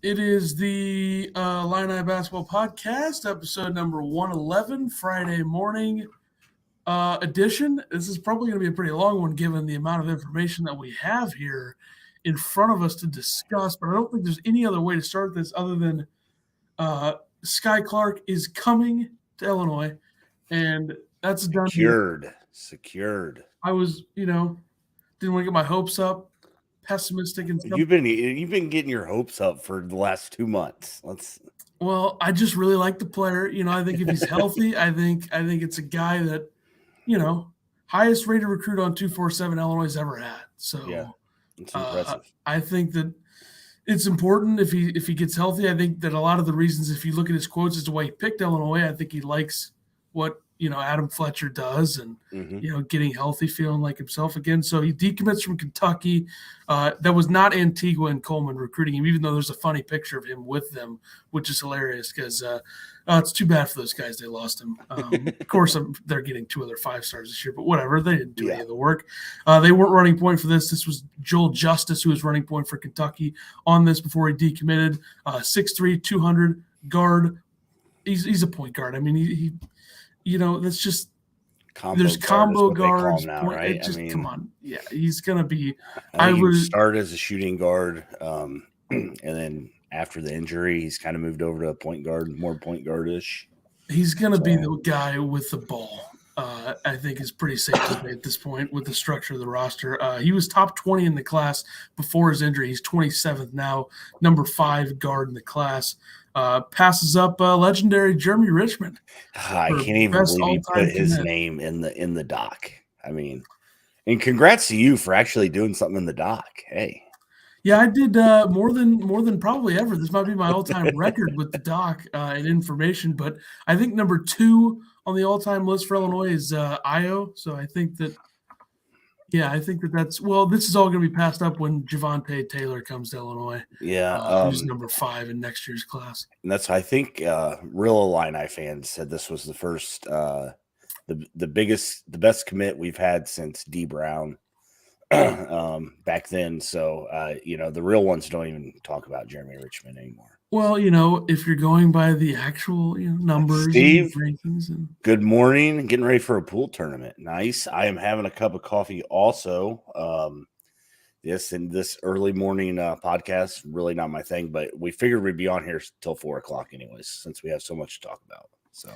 It is the Illini Basketball Podcast, episode number 111, Friday morning edition. This is probably going to be a pretty long one given the amount of information that we have here in front of us to discuss, but I don't think there's any other way to start this other than Sky Clark is coming to Illinois, and that's done. Secured. I was, didn't want to get my hopes up. Pessimistic and stuff. You've been getting your hopes up for the last 2 months. Well, I just really like the player. I think if he's healthy, I think it's a guy that, highest rated recruit on 247 Illinois has ever had. So yeah, it's impressive. I think that it's important if he gets healthy. I think that a lot of the reasons, if you look at his quotes as to why he picked Illinois, I think he likes what Adam Fletcher does, and getting healthy, feeling like himself again. So he decommits from Kentucky. That was not Antigua and Coleman recruiting him, even though there's a funny picture of him with them, which is hilarious because it's too bad for those guys. They lost him. Of course, they're getting 2 other 5-stars this year, but whatever. They didn't do any of the work. They weren't running point for this. This was Joel Justice, who was running point for Kentucky on this before he decommitted. 6'3", 200 guard. He's a point guard. I mean, he that's just there's combo guards. Now, right? Come on. Yeah, he's going to be – I would start as a shooting guard, and then after the injury, he's kind of moved over to a point guard, more point guard-ish. He's going to be the guy with the ball. I think is pretty safe to say at this point with the structure of the roster. He was top 20 in the class before his injury. He's 27th now, number 5 guard in the class. Passes up legendary Jeremy Richmond. I can't even believe he put his name in the doc. I mean, and congrats to you for actually doing something in the doc. Hey. Yeah, I did more than probably ever. This might be my all-time record with the doc and information, but I think number 2 on the all-time list for Illinois is Io. So I think that that's this is all going to be passed up when Javonte Taylor comes to Illinois. Yeah, who's number 5 in next year's class. And that's, I think, real Illini fans said this was the first, the best commit we've had since D Brown back then. So the real ones don't even talk about Jeremy Richmond anymore. Well, if you're going by the actual numbers, Steve, and rankings, good morning. Getting ready for a pool tournament. Nice. I am having a cup of coffee also. This early morning podcast, really not my thing, but we figured we'd be on here till 4:00 anyways, since we have so much to talk about. So,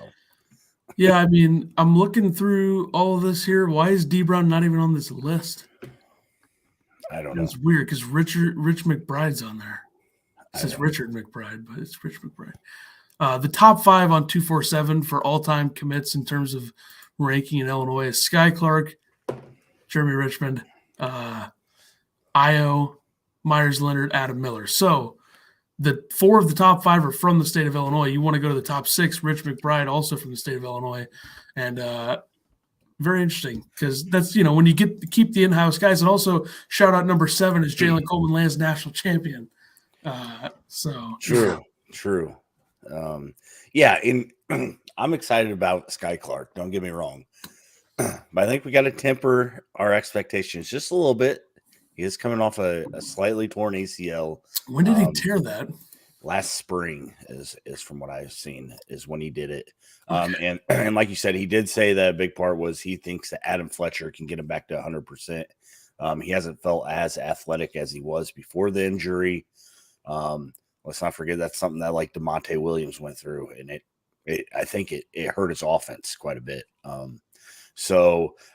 yeah, I mean, I'm looking through all of this here. Why is D Brown not even on this list? I don't know. It's weird because Rich McBride's on there. It says Richard McBride, but it's Rich McBride. The top 5 on 247 for all-time commits in terms of ranking in Illinois is Sky Clark, Jeremy Richmond, Io, Myers Leonard, Adam Miller. So the 4 of the top 5 are from the state of Illinois. You want to go to the top 6, Rich McBride, also from the state of Illinois. And very interesting because that's, when you keep the in-house guys. And also shout out number 7 is Jalen Coleman, Land's national champion. True. I'm excited about Sky Clark. Don't get me wrong, but I think we got to temper our expectations just a little bit. He is coming off a slightly torn ACL. When did he tear that? Last spring is from what I've seen is when he did it. Okay. And like you said, he did say that a big part was he thinks that Adam Fletcher can get him back to 100%. He hasn't felt as athletic as he was before the injury. Let's not forget that's something that like DeMonte Williams went through, and I think it hurt his offense quite a bit.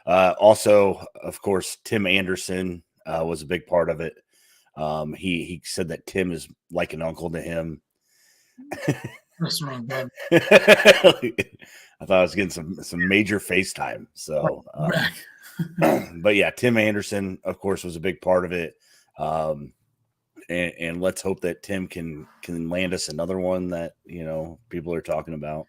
Also, of course, Tim Anderson was a big part of it. He said that Tim is like an uncle to him. That's wrong, bud. I thought I was getting some major FaceTime. So, but yeah, Tim Anderson, of course, was a big part of it. And let's hope that Tim can land us another one that people are talking about.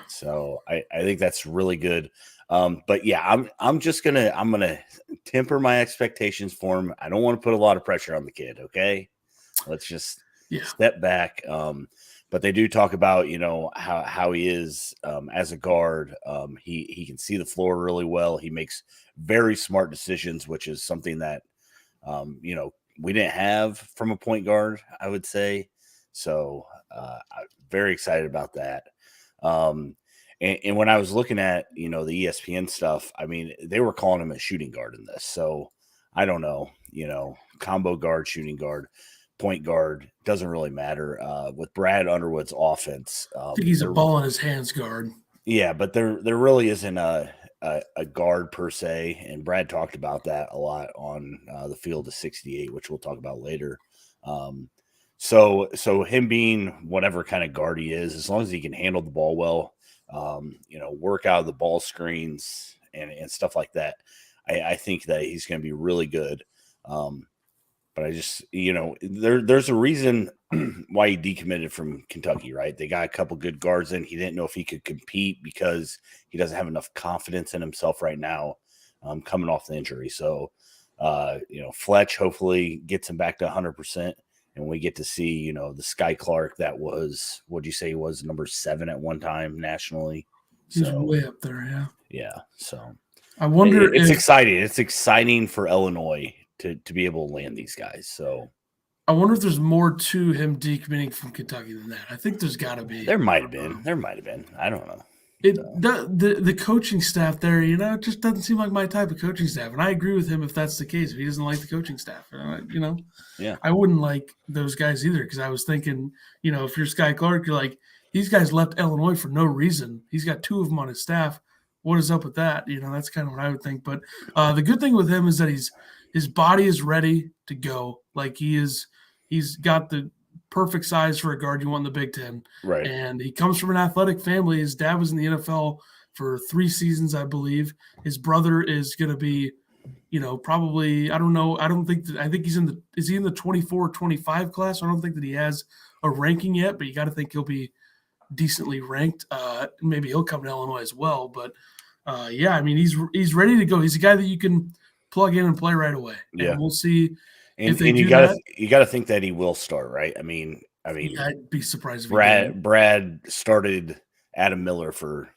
So I think that's really good. But yeah, I'm gonna temper my expectations for him. I don't want to put a lot of pressure on the kid. Okay, let's just step back. But they do talk about how he is as a guard. He can see the floor really well. He makes very smart decisions, which is something that we didn't have from a point guard, I would say. So I'm very excited about that. And when I was looking at, the ESPN stuff, I mean, they were calling him a shooting guard in this. So I don't know, combo guard, shooting guard, point guard, doesn't really matter. With Brad Underwood's offense, I think he's a ball in his hands guard. Yeah, but there really isn't a guard per se, and Brad talked about that a lot on the Field of 68, which we'll talk about later. So him being whatever kind of guard he is, as long as he can handle the ball well, work out of the ball screens and stuff like that, I think that he's going to be really good. But I just, there's a reason why he decommitted from Kentucky, right? They got a couple good guards in. He didn't know if he could compete because he doesn't have enough confidence in himself right now, coming off the injury. So, Fletch hopefully gets him back to 100%, and we get to see, the Sky Clark that was, what'd you say he was, number 7 at one time nationally? He's way up there, yeah. Yeah, so I wonder it's exciting. It's exciting for Illinois to be able to land these guys. So I wonder if there's more to him decommitting from Kentucky than that. I think there's got to be. There might have been. I don't know. The coaching staff there, it just doesn't seem like my type of coaching staff. And I agree with him if that's the case. If he doesn't like the coaching staff, yeah, I wouldn't like those guys either, because I was thinking, if you're Sky Clark, you're like, these guys left Illinois for no reason. He's got 2 of them on his staff. What is up with that? That's kind of what I would think. But the good thing with him is that his body is ready to go. Like he's got the perfect size for a guard you want in the Big Ten. Right. And he comes from an athletic family. His dad was in the NFL for 3 seasons, I believe. His brother is going to be, probably, I don't know. I think he's is he in the 24 or 25 class? I don't think that he has a ranking yet, but you got to think he'll be decently ranked. Maybe he'll come to Illinois as well. But I mean, he's ready to go. He's a guy that you can plug in and play right away. Yeah. And we'll see. And you gotta think that he will start, right? I mean, I'd be surprised if Brad started Adam Miller for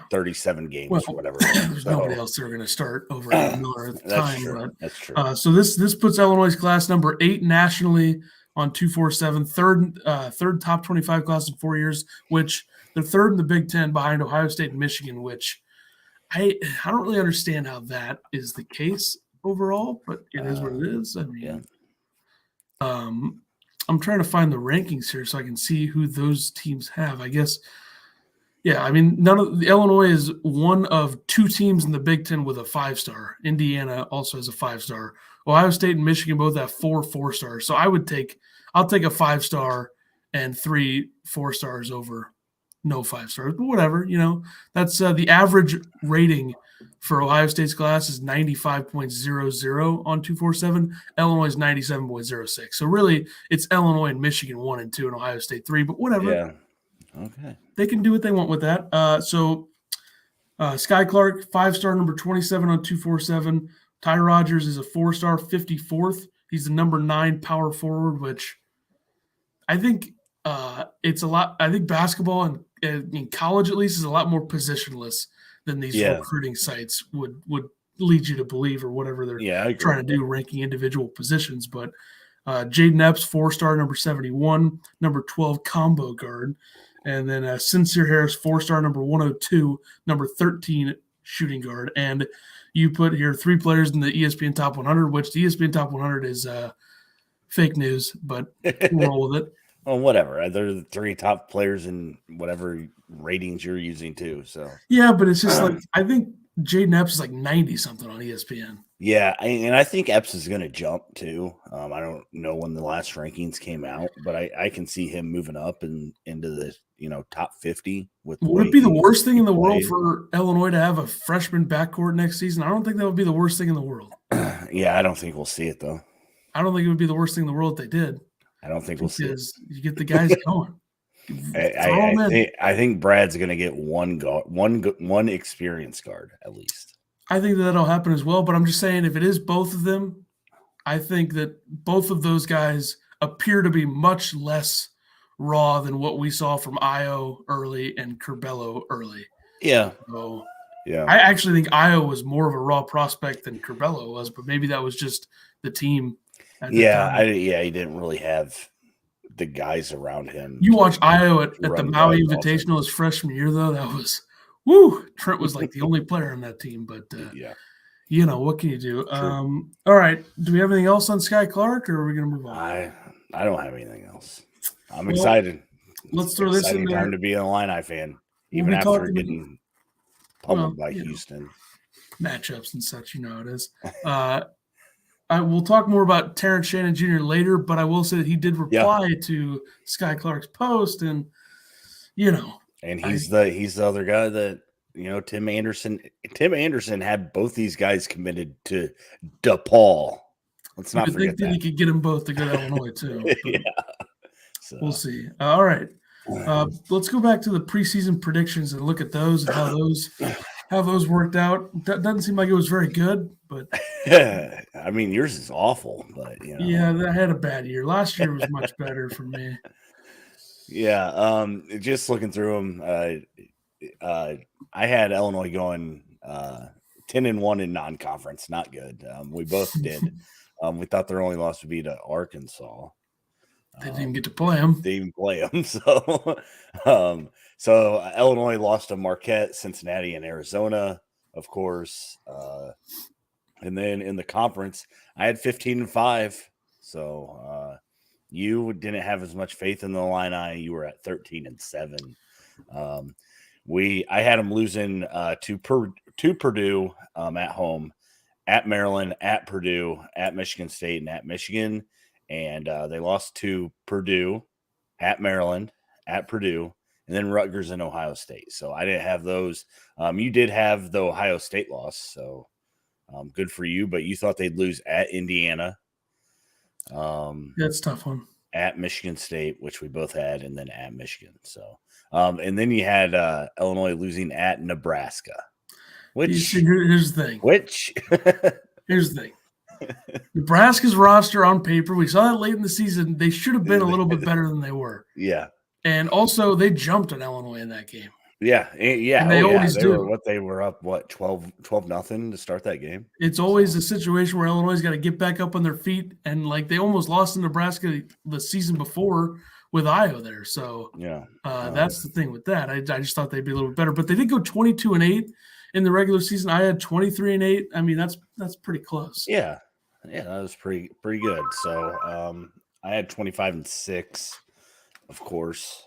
37 games or whatever. There's nobody else that are going to start over Adam Miller at the time. True. That's true. So this puts Illinois' class number 8 nationally on 247, third top 25 class in 4 years, which they're third in the Big Ten behind Ohio State and Michigan, which I don't really understand how that is the case overall, but it is what it is. I mean, I'm trying to find the rankings here so I can see who those teams have. I guess, I mean, Illinois is one of 2 teams in the Big Ten with a 5-star. Indiana also has a 5-star. Ohio State and Michigan both have 4 4-stars. So I'll take a 5-star and 3 4-stars over no 5-stars, but whatever, that's the average rating for Ohio State's class is 95.00 on 247. Illinois is 97.06. So really, it's Illinois and Michigan 1 and 2 and Ohio State 3. But whatever. Yeah. Okay. They can do what they want with that. Sky Clark, 5-star, number 27 on 247. Ty Rogers is a 4-star, 54th. He's the number 9 power forward, which I think it's a lot. I think basketball and in college at least is a lot more positionless than these recruiting sites would lead you to believe, or whatever they're trying to do, ranking individual positions. But Jaden Epps, 4-star, number 71, number 12 combo guard. And then Sincere Harris, 4-star, number 102, number 13 shooting guard. And you put here 3 players in the ESPN Top 100, which the ESPN Top 100 is fake news, but we'll roll with it. Well, whatever. They're the 3 top players in whatever ratings you're using too. So but it's just like, I think Jaden Epps is like 90 something on ESPN. Yeah, and I think Epps is going to jump too. I don't know when the last rankings came out, but I can see him moving up and into the top 50. Would it be the worst thing in the world for Illinois to have a freshman backcourt next season? I don't think that would be the worst thing in the world. I don't think we'll see it though. I don't think it would be the worst thing in the world if they did. I don't think we'll see it. You get the guys going. I think Brad's going to get one experienced guard at least. I think that'll happen as well, but I'm just saying, if it is both of them, I think that both of those guys appear to be much less raw than what we saw from Io early and Curbelo early. Yeah. So, I actually think Io was more of a raw prospect than Curbelo was, but maybe that was just the team Yeah, he didn't really have the guys around him. You watch Io at the Maui Invitational his freshman year, though. That was, Trent was like the only player on that team. But, what can you do? All right. Do we have anything else on Sky Clark, or are we going to move on? I don't have anything else. I'm excited. Let's throw this in there. Time to be an Illini fan, even after getting pummeled by Houston. Matchups and such, how it is. I will talk more about Terence Shannon Jr. later, but I will say that he did reply to Sky Clark's post, and and he's the other guy that Tim Anderson. Tim Anderson had both these guys committed to DePaul. Let's not forget that he could get them both to go to Illinois too. So. We'll see. All right, let's go back to the preseason predictions and look at those and how those worked out. That doesn't seem like it was very good, but I mean, yours is awful, but yeah, I had a bad year. Last year was much better for me. Yeah, just looking through them, I had Illinois going 10-1 in non-conference. Not good. We both did. We thought their only loss would be to Arkansas. They didn't even get to play them. They didn't play them. So Illinois lost to Marquette, Cincinnati, and Arizona, of course. And then in the conference, I had 15-5. So you didn't have as much faith in the Illini. You were at 13-7. I had them losing to Purdue at home, at Maryland, at Purdue, at Michigan State, and at Michigan. And they lost to Purdue, at Maryland, at Purdue, and then Rutgers and Ohio State. So I didn't have those. You did have the Ohio State loss, so good for you. But you thought they'd lose at Indiana. That's a tough one. At Michigan State, which we both had, and then at Michigan. So, and then you had Illinois losing at Nebraska. Here's the thing. Here's the thing. Nebraska's roster on paper, we saw that late in the season. They should have been a little bit better than they were. Yeah. And also, they jumped on Illinois in that game. Yeah. And they always do. They were up, 12-0 to start that game? It's always a situation where Illinois got to get back up on their feet. And, they almost lost to Nebraska the season before with Iowa there. So, that's the thing with that. I just thought they'd be a little bit better. But they did go 22-8 in the regular season. I had 23-8. I mean, that's pretty close. Yeah. Yeah, that was pretty good. So I had 25-6, of course,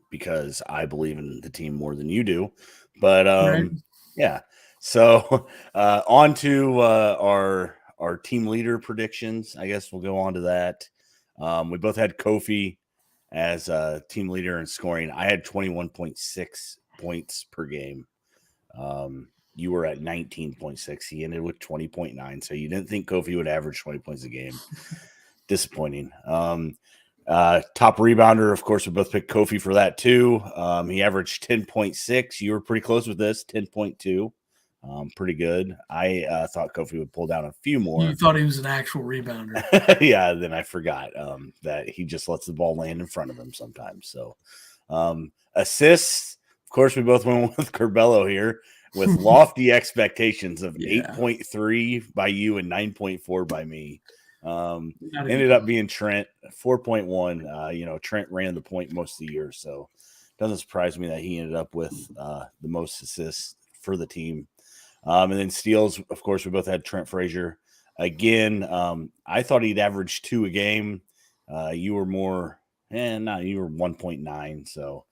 because I believe in the team more than you do. But yeah. So on to our team leader predictions. I guess we'll go on to that. We both had Kofi as a team leader in scoring. I had 21.6 points per game. You were at 19.6. He ended with 20.9. So you didn't think Kofi would average 20 points a game. Disappointing. Top rebounder, of course, we both picked Kofi for that too. He averaged 10.6. You were pretty close with this, 10.2. Pretty good. I thought Kofi would pull down a few more. You thought he was an actual rebounder. Yeah, then I forgot that he just lets the ball land in front of him sometimes. So assists, of course, we both went with Curbelo here with lofty expectations of 8.3 by you and 9.4 by me. Ended up being Trent, 4.1. Trent ran the point most of the year, so it doesn't surprise me that he ended up with the most assists for the team. And then steals, of course, we both had Trent Frazier. Again, I thought he'd average 2 a game. You were more, you were 1.9. So,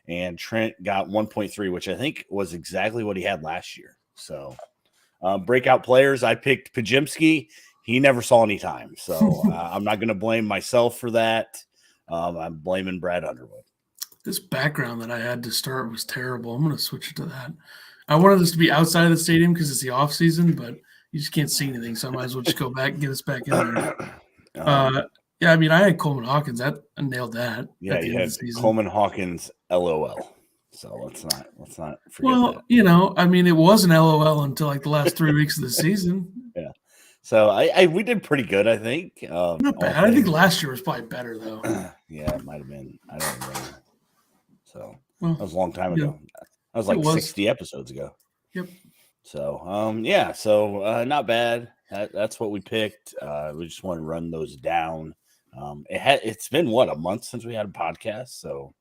and Trent got 1.3, which I think was exactly what he had last year. So, breakout players, I picked Pajimski. He never saw any time. So I'm not going to blame myself for that. I'm blaming Brad Underwood. This background that I had to start was terrible. I'm going to switch it to that. I wanted this to be outside of the stadium because it's the off season, but you just can't see anything. So I might as well just go back and get us back in there. Yeah, I mean, I had Coleman Hawkins. I nailed that. Yeah, you had Coleman Hawkins, LOL. So let's not forget that. I mean, it was an LOL until like the last 3 weeks of the season. Yeah. So we did pretty good, I think. Not bad. I think last year was probably better though. Yeah, it might have been. I don't remember. So that was a long time ago. That was like 60 episodes ago. Yep. So So not bad. That's what we picked. We just want to run those down. It's been a month since we had a podcast, so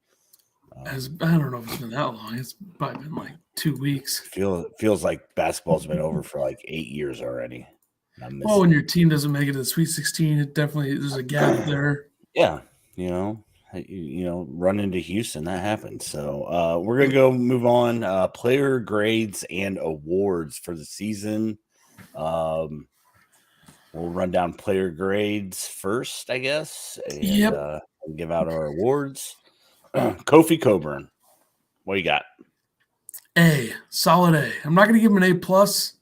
I don't know if it's been that long. It's probably been like 2 weeks. Feels like basketball's been over for like 8 years already. Well, when your team doesn't make it to the Sweet 16, it definitely there's a gap there. Yeah, run into Houston, that happens. So we're gonna move on. Player grades and awards for the season. We'll run down player grades first, I guess, and give out our awards. Kofi Coburn, what you got? A, solid A. I'm not going to give him an A plus.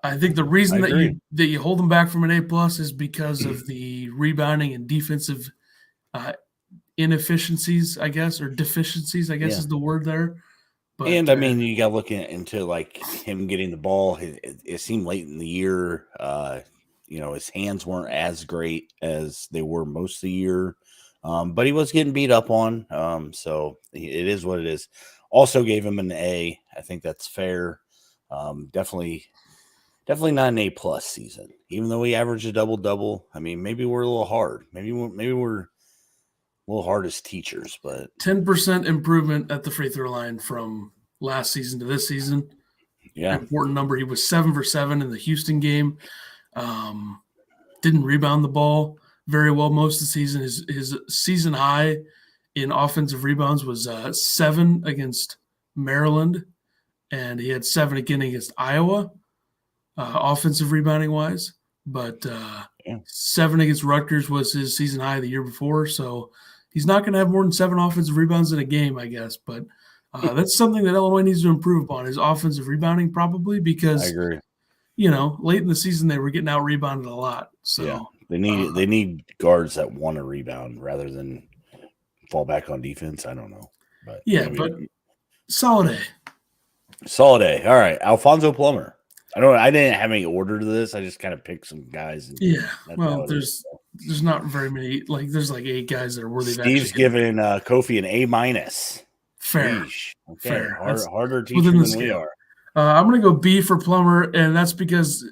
I think the reason that you hold him back from an A plus is because of the rebounding and defensive inefficiencies, I guess, or deficiencies, I guess is the word there. But, and I mean, you got to look into like him getting the ball. It seemed late in the year. His hands weren't as great as they were most of the year, but he was getting beat up on. So it is what it is. Also gave him an A. I think that's fair. Definitely not an A plus season, even though he averaged a double. I mean, maybe we're a little hard. Maybe we're a little hard as teachers, but 10% improvement at the free throw line from last season to this season. Yeah, important number. He was 7 for 7 in the Houston game. Didn't rebound the ball very well most of the season. His season high in offensive rebounds was 7 against Maryland, and he had 7 again against Iowa, offensive rebounding wise. But 7 against Rutgers was his season high the year before, so he's not going to have more than 7 offensive rebounds in a game, I guess. But that's something that Illinois needs to improve upon, is offensive rebounding, probably, because I agree. Late in the season they were getting out rebounded a lot. So they need guards that want to rebound rather than fall back on defense. I don't know, but but solid A. Solid A. All right, Alfonso Plumber. I didn't have any order to this. I just kind of picked some guys. There's not very many. Like there's like 8 guys that are worthy. Steve's giving Kofi an A minus. Fair. Okay. Fair. Harder teacher than we are. I'm going to go B for Plumber, and that's because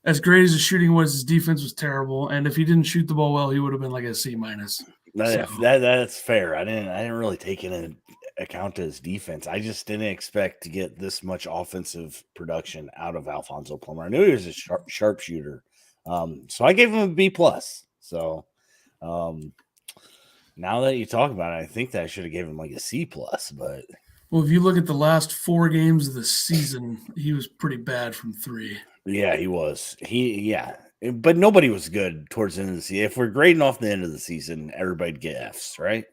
as great as his shooting was, his defense was terrible. And if he didn't shoot the ball well, he would have been like a C minus. That's fair. I didn't really take into account his defense. I just didn't expect to get this much offensive production out of Alfonso Plumber. I knew he was a sharpshooter, so I gave him a B plus. So now that you talk about it, I think that I should have given him like a C plus, but. Well, if you look at the last 4 games of the season, he was pretty bad from 3. Yeah, he was. But nobody was good towards the end of the season. If we're grading off the end of the season, everybody'd get Fs, right?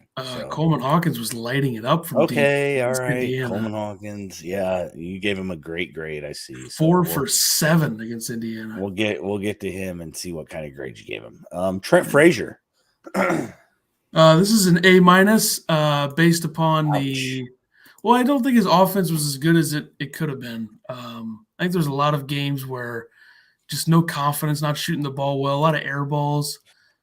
Coleman Hawkins was lighting it up from okay, all right. Indiana. Coleman Hawkins, yeah, you gave him a great grade, I see. 4 for 7 against Indiana. We'll get to him and see what kind of grade you gave him. Trent Frazier. This is an A minus based upon the. Well, I don't think his offense was as good as it could have been. I think there's a lot of games where just no confidence, not shooting the ball well, a lot of air balls.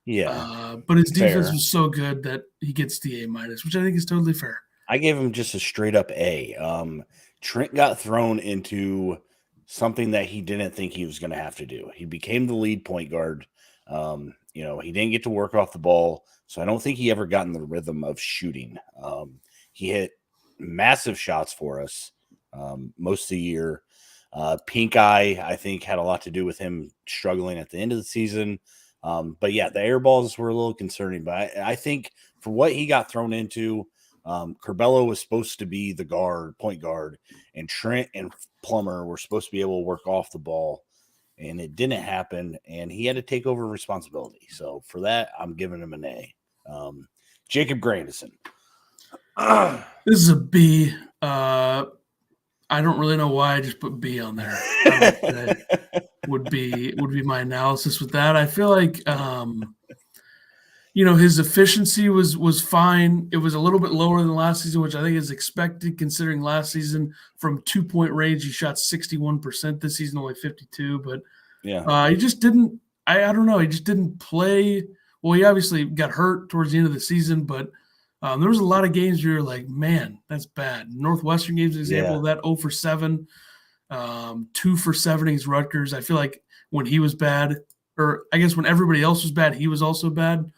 Yeah. But his defense was so good that he gets the A minus, which I think is totally fair. I gave him just a straight up A. Trent got thrown into something that he didn't think he was going to have to do. He became the lead point guard. He didn't get to work off the ball, so I don't think he ever got in the rhythm of shooting. He hit massive shots for us most of the year. Pink eye, I think, had a lot to do with him struggling at the end of the season. But yeah, the air balls were a little concerning. But I think for what he got thrown into, Curbelo was supposed to be the point guard, and Trent and Plummer were supposed to be able to work off the ball, and it didn't happen, and he had to take over responsibility. So for that, I'm giving him an A. Jacob Grandison. This is a B. I don't really know why I just put B on there. That would be my analysis with that. I feel like his efficiency was fine. It was a little bit lower than last season, which I think is expected considering last season from 2-point range he shot 61%. This season only 52%. But he just didn't. I don't know. He just didn't play. Well, he obviously got hurt towards the end of the season, but. There was a lot of games where you're like, man, that's bad. Northwestern game's an example of that, 0 for 7. 2 for 7 against Rutgers. I feel like when he was bad, or I guess when everybody else was bad, he was also bad.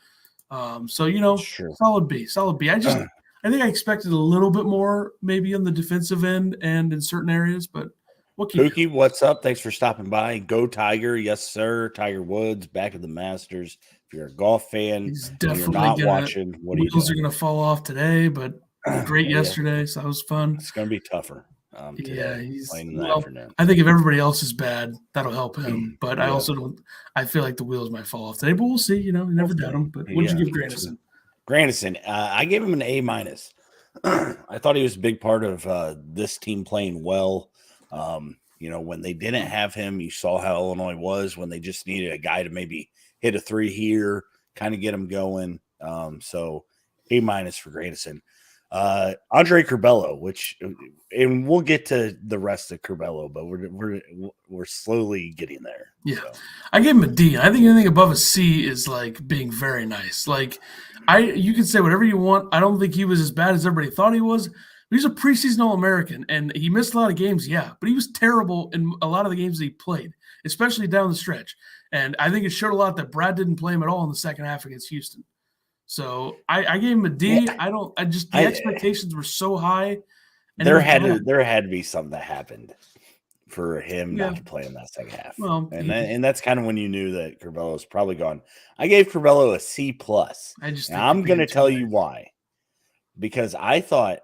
Sure. Solid B. I think I expected a little bit more maybe on the defensive end and in certain areas, but we'll keep Pookie, what's up? Thanks for stopping by. Go Tiger. Yes, sir. Tiger Woods back at the Masters. If you're a golf fan He's and definitely you're not watching, what are you wheels are doing? going to fall off today, but great Yeah. yesterday, so that was fun. It's going to be tougher today. Yeah, he's playing in the afternoon. I think if everybody else is bad, that'll help him. But I Yeah. also don't. I feel like the wheels might fall off today, but we'll see. You never doubt him. But what did you give Grandison? Grandison, I gave him an A-. I thought he was a big part of this team playing well. When they didn't have him, you saw how Illinois was when they just needed a guy to maybe hit a 3 here, kind of get him going. So A- for Grandison. Andre Curbelo, and we'll get to the rest of Curbelo, but we're slowly getting there. Yeah, so. I gave him a D. I think anything above a C is like being very nice. Like you can say whatever you want. I don't think he was as bad as everybody thought he was. He's a preseason All-American, and he missed a lot of games, yeah, but he was terrible in a lot of the games that he played, especially down the stretch. And I think it showed a lot that Brad didn't play him at all in the second half against Houston. So I gave him a D. The expectations were so high. And there had to be something that happened for him not to play in that second half. Well, and that's kind of when you knew that Curbelo was probably gone. I gave Curbelo a C+. I'm going to tell you why. Because I thought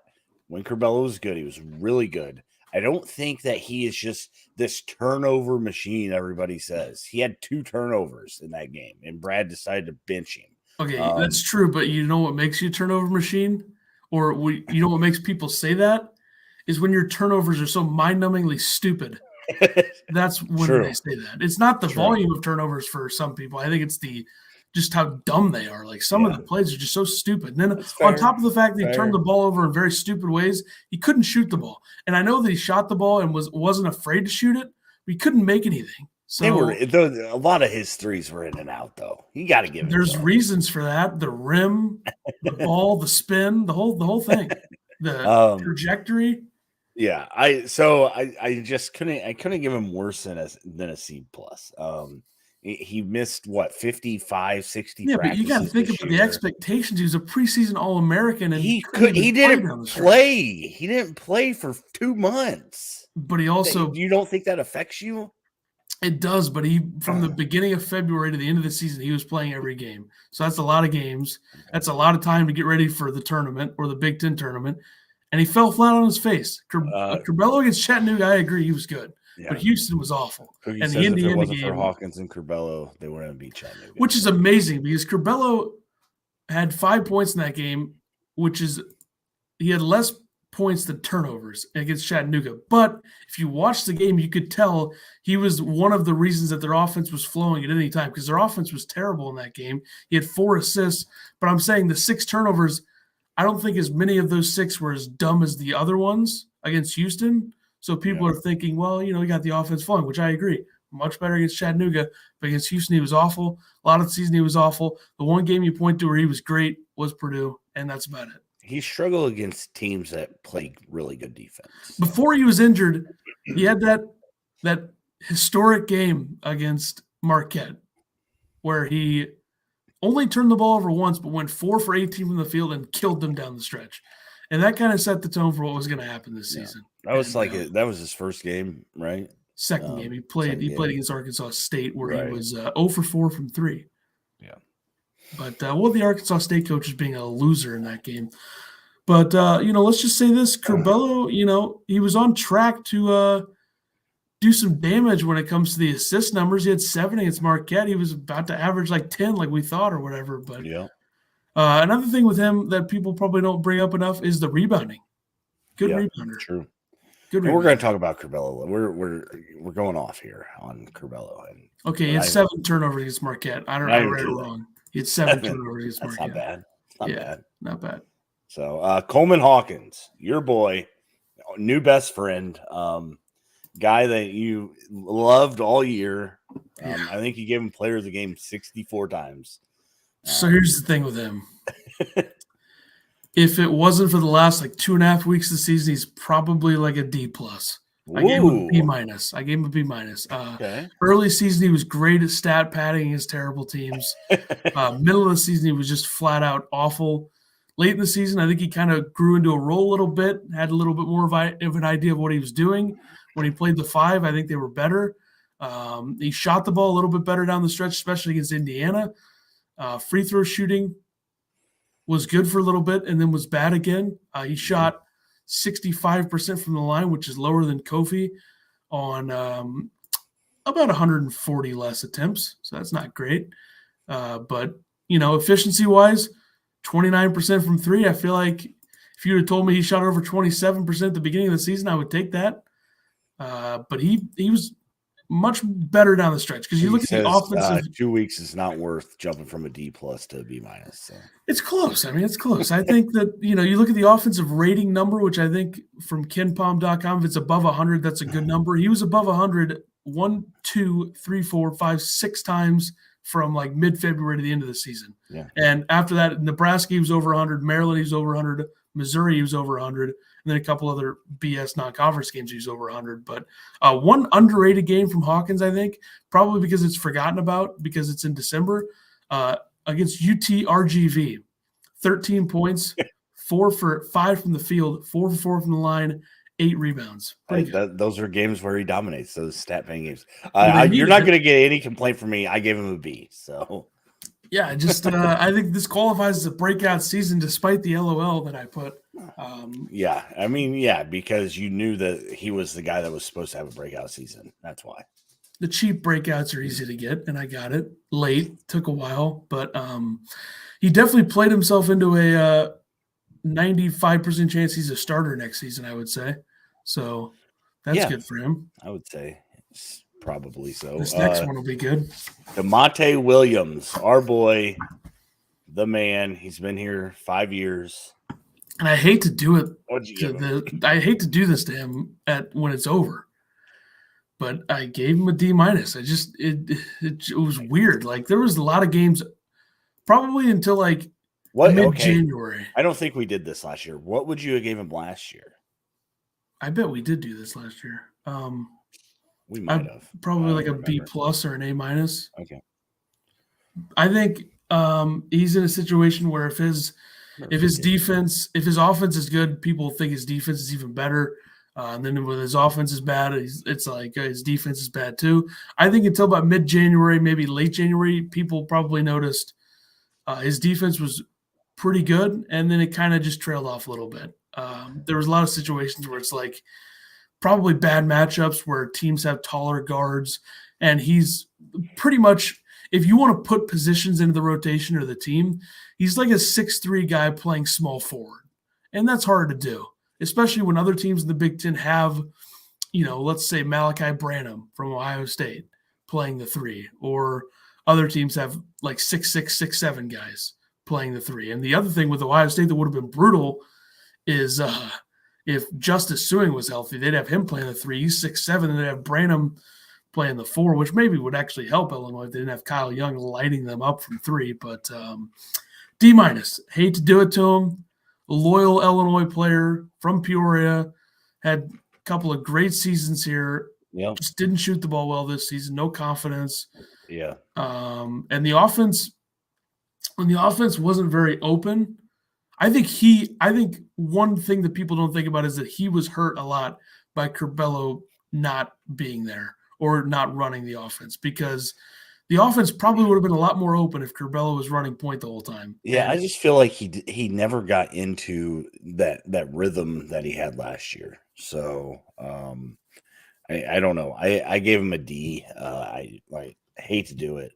when Curbelo was good, he was really good. I don't think that he is just this turnover machine everybody says. He had 2 turnovers in that game, and Brad decided to bench him. Okay, that's true, but you know what makes you a turnover machine? Or you know what makes people say that? Is when your turnovers are so mind-numbingly stupid. That's when they say that. It's not the volume of turnovers for some people. I think it's just how dumb they are. Like some of the plays are just so stupid. And then on top of the fact that he turned the ball over in very stupid ways, he couldn't shoot the ball. And I know that he shot the ball and wasn't afraid to shoot it, but he couldn't make anything. So a lot of his threes were in and out, though. You got to give it. There's reasons for that: the rim, the ball, the spin, the whole thing, the trajectory. Yeah, I just couldn't give him worse than a C+. He missed 55, 60. Yeah, but you got to think about the expectations. He was a preseason All-American, and he didn't play. He didn't play for 2 months. But he also, you don't think that affects you? It does, but from the beginning of February to the end of the season, he was playing every game. So that's a lot of games. That's a lot of time to get ready for the tournament or the Big Ten tournament. And he fell flat on his face. Curbelo against Chattanooga, I agree, he was good. Yeah. But Houston was awful. And the Indiana game, for Hawkins and Curbelo, they wouldn't have beat Chattanooga. Which is amazing because Curbelo had 5 points in that game, he had less points than turnovers against Chattanooga. But if you watch the game, you could tell he was one of the reasons that their offense was flowing at any time because their offense was terrible in that game. He had 4 assists, but I'm saying the 6 turnovers, I don't think as many of those 6 were as dumb as the other ones against Houston. So people are thinking, well, he got the offense flowing, which I agree. Much better against Chattanooga, but against Houston, he was awful. A lot of the season, he was awful. The one game you point to where he was great was Purdue, and that's about it. He struggled against teams that play really good defense. Before he was injured, he had that historic game against Marquette where he only turned the ball over once but went 4 for 18 from the field and killed them down the stretch. And that kind of set the tone for what was going to happen this season. That was that was his first game, right? Second game. He played against Arkansas State where he was 0 for 4 from 3. Yeah. But the Arkansas State coach is being a loser in that game. But, let's just say this. Curbelo, he was on track to do some damage when it comes to the assist numbers. He had 7 against Marquette. He was about to average like 10 like we thought or whatever. But another thing with him that people probably don't bring up enough is the rebounding. Good rebounder. True. We're going to talk about Curbelo. We're going off here on Curbelo. Okay, he had 7 turnovers against Marquette. I don't know. I read it wrong. He had 7 turnovers against Marquette. That's not bad. Not bad. So Coleman Hawkins, your boy, new best friend, guy that you loved all year. I think you gave him player of the game 64 times. So here's the thing with him. If it wasn't for the last 2.5 weeks of the season, he's probably like a D+. I gave him a B Ooh. minus. Okay. Early season, he was great at stat padding against terrible teams. Middle of the season, he was just flat out awful. Late in the season, I think he kind of grew into a role a little bit, had a little bit more of an idea of what he was doing. When he played the 5, I think they were better. He shot the ball a little bit better down the stretch, especially against Indiana. Free throw shooting was good for a little bit and then was bad again. He shot 65% from the line, which is lower than Kofi on about 140 less attempts. So that's not great. But, efficiency-wise, 29% from 3. I feel like if you had told me he shot over 27% at the beginning of the season, I would take that. But he was much better down the stretch because you look at the offensive. 2 weeks is not worth jumping from a D+ to a B-. So It's close. I mean, it's close. I think that, you look at the offensive rating number, which I think from KenPom.com, if it's above 100, that's a good number. He was above 100 1, 2, 3, 4, 5, 6 times from like mid-February to the end of the season. Yeah. And after that, Nebraska, he was over 100. Maryland, he was over 100. Missouri, he was over 100. And then a couple other BS non-conference games, he was over 100. But one underrated game from Hawkins, I think, probably because it's forgotten about because it's in December, against UT-RGV. 13 points, 4 for 5 from the field, 4 for 4 from the line, 8 rebounds. Those are games where he dominates, those stat bang games. You're not going to get any complaint from me. I gave him a B. So, yeah, I think this qualifies as a breakout season despite the LOL that I put. Because you knew that he was the guy that was supposed to have a breakout season. That's why. The cheap breakouts are easy to get, and I got it late. Took a while, but he definitely played himself into a 95% chance he's a starter next season, I would say. So that's good for him. I would say it's probably so. This next one will be good. DeMonte Williams, our boy, the man. He's been here 5 years. And I hate to do it. I hate to do this to him when it's over. But I gave him a D-. It was weird. Like there was a lot of games, probably until like mid-January. Okay. I don't think we did this last year. What would you have gave him last year? I bet we did do this last year. We might have. Probably like a B+ or an A-. Okay. I think he's in a situation where if his offense is good, people think his defense is even better. And then when his offense is bad, it's like his defense is bad too. I think until about mid-January, maybe late January, people probably noticed his defense was pretty good, and then it kind of just trailed off a little bit. There was a lot of situations where it's like probably bad matchups where teams have taller guards, and he's pretty much, if you want to put positions into the rotation or the team, he's like a 6'3" guy playing small forward, and that's hard to do. Especially when other teams in the Big Ten have, let's say Malachi Branham from Ohio State playing the 3, or other teams have like 6'6", 6'7" guys playing the 3. And the other thing with Ohio State that would have been brutal is if Justice Suing was healthy, they'd have him playing the 3. He's 6'7", and they'd have Branham playing the 4, which maybe would actually help Illinois if they didn't have Kyle Young lighting them up from 3. But D-. Hate to do it to him. A loyal Illinois player from Peoria, had a couple of great seasons here. Yep. Just didn't shoot the ball well this season. No confidence. Yeah. And the offense, when the offense wasn't very open, I think one thing that people don't think about is that he was hurt a lot by Curbelo not being there or not running the offense, because the offense probably would have been a lot more open if Curbelo was running point the whole time. Yeah, I just feel like he never got into that rhythm that he had last year. So I don't know. I gave him a D. I hate to do it.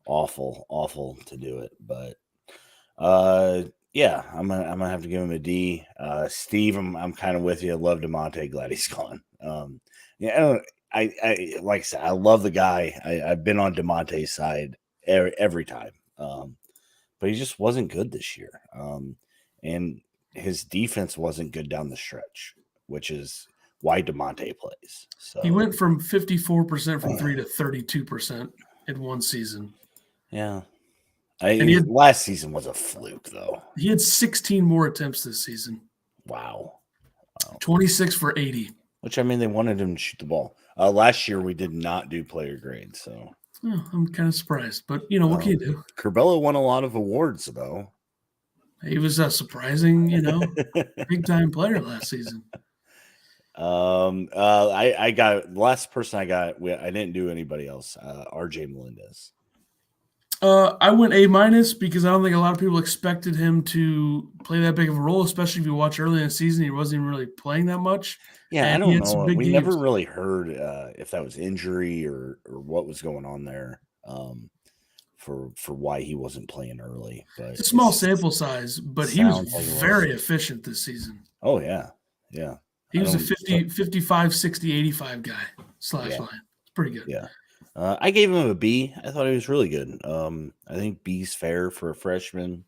Awful to do it. But I'm gonna have to give him a D. Steve, I'm kind of with you. I love DeMonte. Glad he's gone. I like I said, I love the guy. I've been on DeMonte's side every time, but he just wasn't good this year. And his defense wasn't good down the stretch, which is why DeMonte plays. So he went from 54% from 3 to 32% in one season. Yeah. Last season was a fluke, though. He had 16 more attempts this season. Wow. 26 for 80. Which, I mean, they wanted him to shoot the ball. Last year, we did not do player grades, so. Oh, I'm kind of surprised, but what can you do? Curbelo won a lot of awards, though. He was a surprising, big-time player last season. I got the last person I got. I didn't do anybody else. RJ Melendez. I went A- because I don't think a lot of people expected him to play that big of a role, especially if you watch early in the season. He wasn't even really playing that much. Yeah, and I don't he had know. some big We games. never really heard if that was injury or what was going on there for why he wasn't playing early. But it's a small sample size, but he was very efficient this season. Oh, yeah. Yeah. He was a 50, 55, 60, 85 guy / line. It's pretty good. Yeah. I gave him a B. I thought he was really good. I think B's fair for a freshman.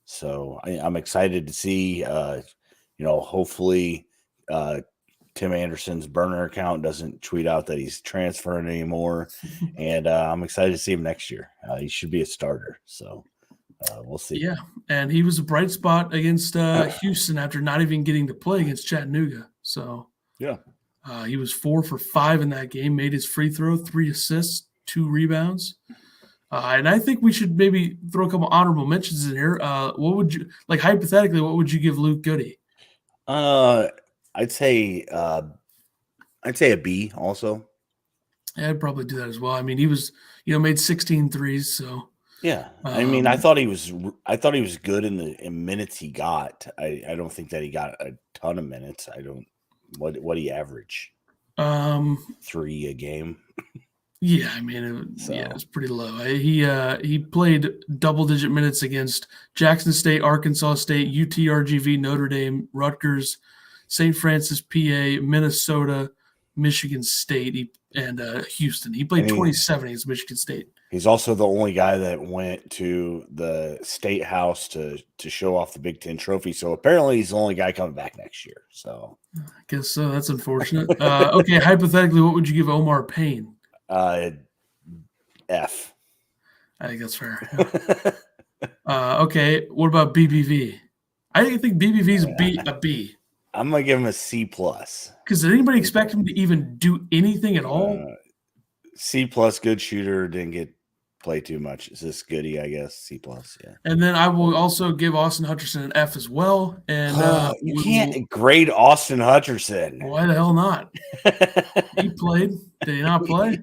So I'm excited to see, hopefully Tim Anderson's burner account doesn't tweet out that he's transferring anymore. And I'm excited to see him next year. He should be a starter. So we'll see. Yeah. And he was a bright spot against Houston after not even getting to play against Chattanooga. So, yeah. He was 4 for 5 in that game, made his free throw, 3 assists, 2 rebounds. And I think we should maybe throw a couple honorable mentions in here. What would you hypothetically? What would you give Luke Goody? I'd say a B also. Yeah, I'd probably do that as well. I mean, he was made 16 threes. So yeah, I mean, I thought he was good in minutes he got. I don't think that he got a ton of minutes. I don't. What do you average? 3 a game. Yeah, I mean, it was pretty low. He played double-digit minutes against Jackson State, Arkansas State, UTRGV, Notre Dame, Rutgers, St. Francis, PA, Minnesota, Michigan State, and Houston. He played 27 against Michigan State. He's also the only guy that went to the State House to show off the Big Ten trophy. So apparently he's the only guy coming back next year. So I guess so. That's unfortunate. Okay, hypothetically, what would you give Omar Payne? F. I think that's fair. Yeah. Okay, what about BBV? I think BBV's a B. I'm gonna give him a C+. Because did anybody expect him to even do anything at all? C+, good shooter, didn't get play too much. Is this Goody? I guess C+. Yeah. And then I will also give Austin Hutcherson an F as well. And you can't grade Austin Hutcherson. Why the hell not? He played. Did he not play?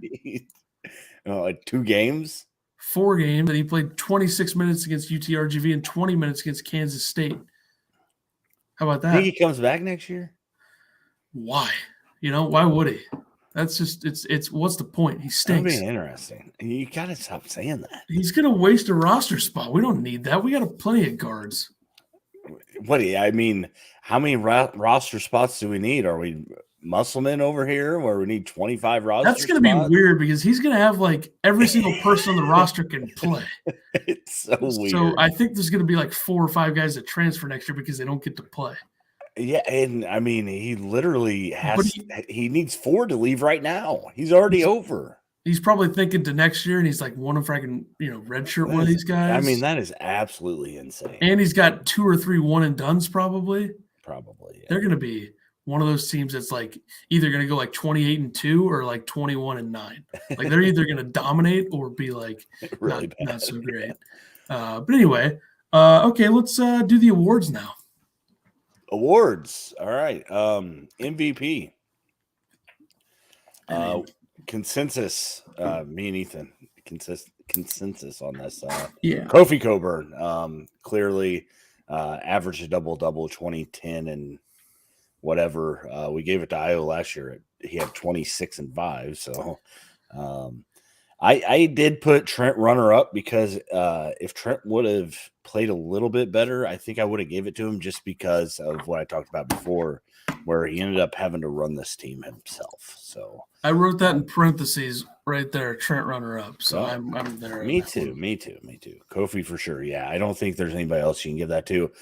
2 games. 4 games. And he played 26 minutes against UTRGV and 20 minutes against Kansas State. How about that? Think he comes back next year? Why? Why would he? That's just it's what's the point? He stinks. That'd be interesting. You gotta stop saying that. He's gonna waste a roster spot. We don't need that. We got plenty of guards. I mean, how many roster spots do we need? Are we Musselman over here where we need 25 roster That's going to be weird because he's going to have every single person on the roster can play. It's so weird. So I think there's going to be 4 or 5 guys that transfer next year because they don't get to play. Yeah, and I mean, he literally he needs 4 to leave right now. He's already over. He's probably thinking to next year, and he's like, "What if I can, redshirt one of these guys?" I mean, that is absolutely insane. And he's got 2 or 3 one and dones probably. Probably, yeah. They're going to be one of those teams that's either going to go 28-2 or 21-9. They're either going to dominate or be really not so great. But anyway, okay, let's do the awards now. Awards. All right. MVP. Consensus. Me and Ethan. Consensus on this. Yeah. Kofi Coburn. Clearly averaged a double-double, 20-10 and whatever. We gave it to Io last year. He had 26 and 5. So I did put Trent runner up because if Trent would have played a little bit better, I think I would have gave it to him just because of what I talked about before, where he ended up having to run this team himself. So I wrote that in parentheses right there, Trent runner up. So I'm there. Me too. Kofi for sure. Yeah, I don't think there's anybody else you can give that to.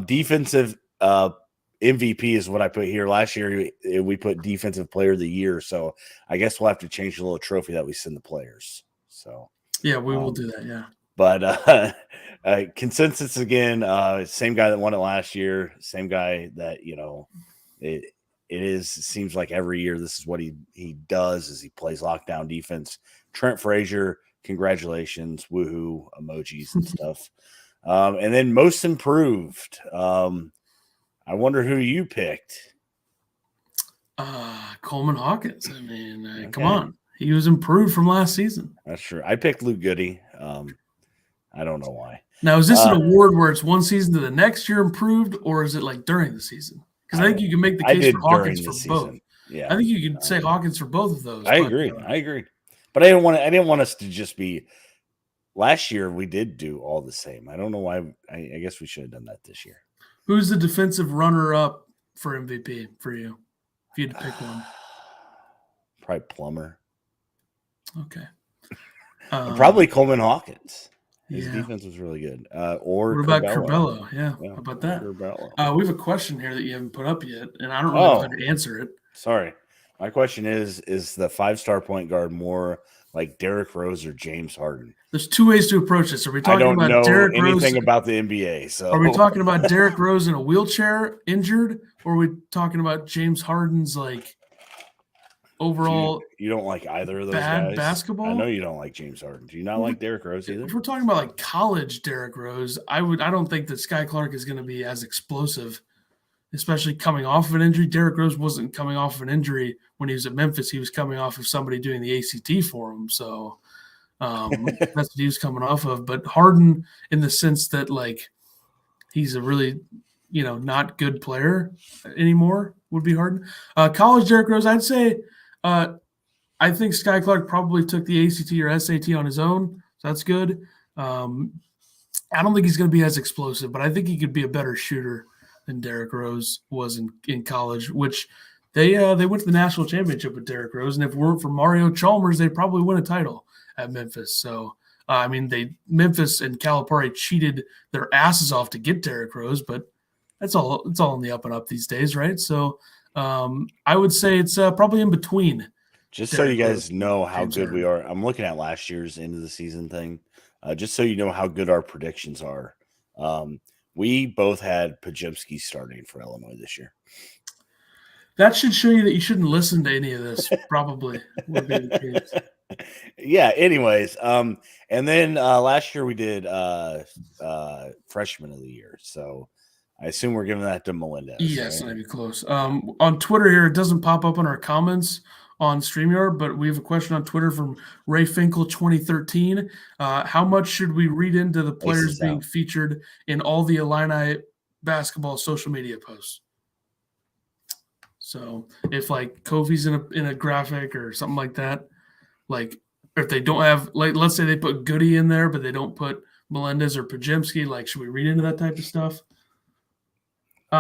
Defensive MVP is what I put here. Last year we put defensive player of the year, so I guess we'll have to change the little trophy that we send the players. So yeah, we will do that. Yeah, but consensus again. Same guy that won it last year. Same guy that it seems like every year this is what he does is he plays lockdown defense. Trent Frazier, congratulations, woohoo emojis and stuff. And then most improved. I wonder who you picked. Coleman Hawkins. I mean, okay. Come on. He was improved from last season. That's true. I picked Luke Goody. I don't know why. Now, is this an award where it's one season to the next year improved, or is it like during the season? Because I think you can make the case for Hawkins for both. Yeah, I think you can say Hawkins for both of those. I agree. But I didn't want us to just be. Last year we did do all the same. I don't know why. I guess we should have done that this year. Who's the defensive runner-up for MVP for you? If you had to pick one, probably Plumber. Okay. Probably Coleman Hawkins. His defense was really good. Or what about Curbelo? Yeah. How about that? We have a question here that you haven't put up yet, and I don't really know how to answer it. Sorry. My question is the 5-star point guard more like Derrick Rose or James Harden? There's two ways to approach this. Are we talking about Derrick Rose? I don't know anything about the NBA. So are we talking about Derrick Rose in a wheelchair, injured, or are we talking about James Harden's like overall? You don't like either of those bad guys? Basketball? I know you don't like James Harden. Do you not like Derrick Rose either? If we're talking about like college Derrick Rose, I don't think that Sky Clark is going to be as explosive, especially coming off of an injury. Derrick Rose wasn't coming off of an injury when he was at Memphis. He was coming off of somebody doing the ACT for him. So that's what he was coming off of. But Harden, in the sense that like he's a really, not good player anymore, would be Harden. College Derrick Rose, I'd say I think Sky Clark probably took the ACT or SAT on his own. So that's good. I don't think he's going to be as explosive, but I think he could be a better shooter than Derrick Rose was in college, which they went to the national championship with Derrick Rose. And if it weren't for Mario Chalmers, they'd probably win a title at Memphis. So, Memphis and Calipari cheated their asses off to get Derrick Rose, but it's all in the up and up these days, right? So I would say it's probably in between. Just so you guys know how good we are. I'm looking at last year's end of the season thing. Just so you know how good our predictions are. We both had Pajemski starting for Illinois this year. That should show you that you shouldn't listen to any of this, probably. Would be the case. Yeah, anyways. And then last year we did Freshman of the Year. So I assume we're giving that to Melendez. Yes, right? Maybe close. On Twitter here, it doesn't pop up in our comments on StreamYard, but we have a question on Twitter from Ray Finkel 2013. How much should we read into the players being featured in all the Illini basketball social media posts? So if like Kofi's in a graphic or something like that, like if they don't have, like, let's say they put Goody in there, but they don't put Melendez or Pajemski, like, should we read into that type of stuff?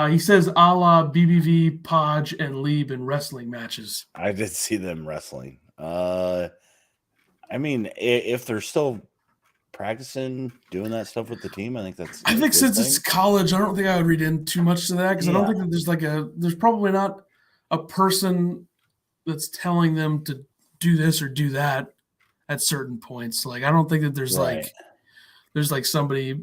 He says a la BBV, Podge, and Lieb in wrestling matches. I did see them wrestling. I mean, if they're still practicing doing that stuff with the team, I think that's. I think since it's college, I don't think I would read in too much to that because I don't think that there's probably not a person that's telling them to do this or do that at certain points. Like I don't think that there's like somebody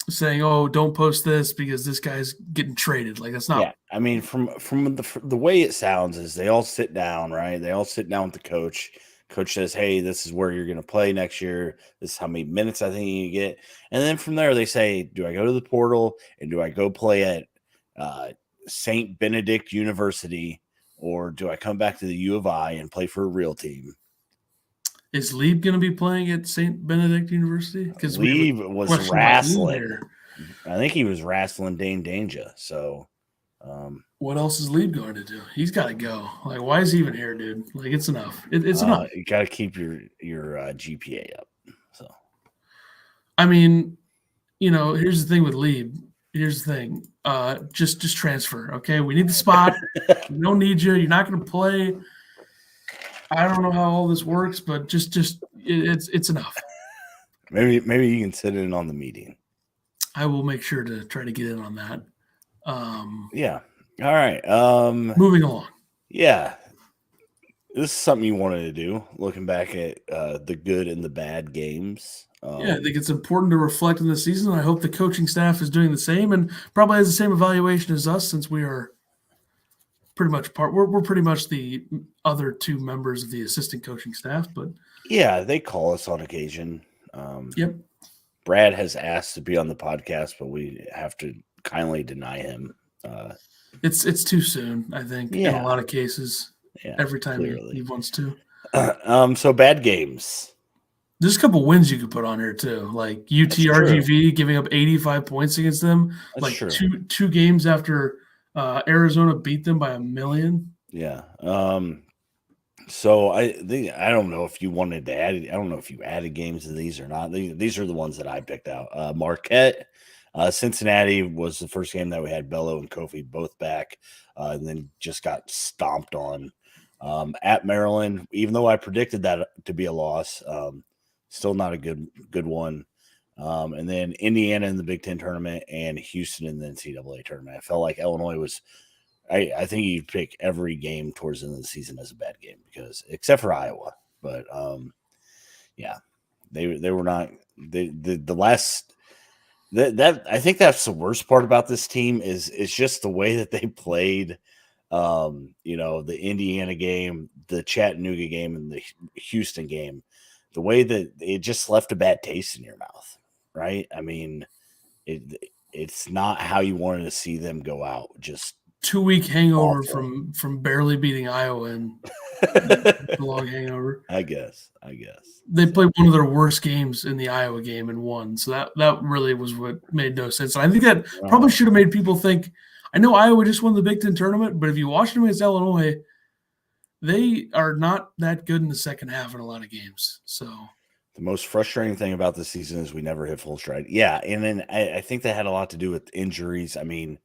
saying, "Oh, don't post this because this guy's getting traded." Like that's not. Yeah, I mean, from the way it sounds is they all sit down, right? They all sit down with the coach. Coach says, "Hey, this is where you're going to play next year. This is how many minutes I think you get." And then from there, they say, "Do I go to the portal and do I go play at St. Benedict University, or do I come back to the U of I and play for a real team?" Is Lieb going to be playing at St. Benedict University? Because Lieb was wrestling. I think he was wrestling Dane Danger. So, what else is Lieb going to do? He's got to go. Like, why is he even here, dude? Like, it's enough. It's enough. You got to keep your GPA up. So, I mean, here's the thing with Lieb. Here's the thing. Just transfer. Okay, we need the spot. We don't need you. You're not going to play. I don't know how all this works, but just it's enough. Maybe you can sit in on the meeting. I will make sure to try to get in on that. Yeah. All right. Moving along. Yeah. This is something you wanted to do, looking back at the good and the bad games. I think it's important to reflect on the season. I hope the coaching staff is doing the same and probably has the same evaluation as us since we are pretty much we're pretty much the other two members of the assistant coaching staff, but yeah, they call us on occasion. Yep. Brad has asked to be on the podcast, but we have to kindly deny him. It's too soon, I think, in a lot of cases. Yeah, every time clearly. he wants to. So bad games. There's a couple wins you could put on here too, like UTRGV giving up 85 points against them. That's like true. two games after Arizona beat them by 1 million. Yeah. So I don't know if you wanted to add. I don't know if you added games to these or not. These are the ones that I picked out. Marquette, Cincinnati was the first game that we had Bello and Kofi both back, and then just got stomped on. At Maryland, even though I predicted that to be a loss, still not a good one. And then Indiana in the Big Ten tournament and Houston in the NCAA tournament. I felt like Illinois was. I think you pick every game towards the end of the season as a bad game because except for Iowa, but yeah, they were not the last. That I think that's the worst part about this team is just the way that they played. The Indiana game, the Chattanooga game, and the Houston game, the way that it just left a bad taste in your mouth, right? I mean, it's not how you wanted to see them go out. Just 2-week hangover from barely beating Iowa and a long hangover. I guess they played one of their worst games in the Iowa game and won. So that really was what made no sense. And I think that probably should have made people think. I know Iowa just won the Big Ten tournament, but if you watch them against Illinois, they are not that good in the second half in a lot of games. So the most frustrating thing about this season is we never hit full stride. Yeah, and then I think that had a lot to do with injuries. I mean,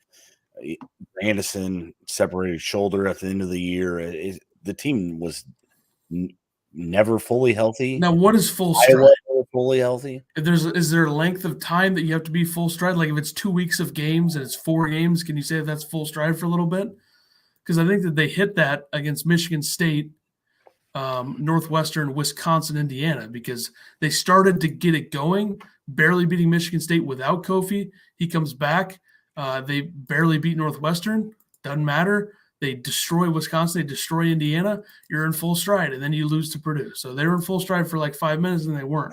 Anderson separated shoulder at the end of the year. The team was never fully healthy. Now, what is full stride? Fully healthy. Is there a length of time that you have to be full stride? Like if it's 2 weeks of games and it's 4 games, can you say that's full stride for a little bit? Because I think that they hit that against Michigan State, Northwestern, Wisconsin, Indiana, because they started to get it going, barely beating Michigan State without Kofi. He comes back. They barely beat Northwestern. Doesn't matter. They destroy Wisconsin. They destroy Indiana. You're in full stride, and then you lose to Purdue. So they were in full stride for like 5 minutes, and they weren't.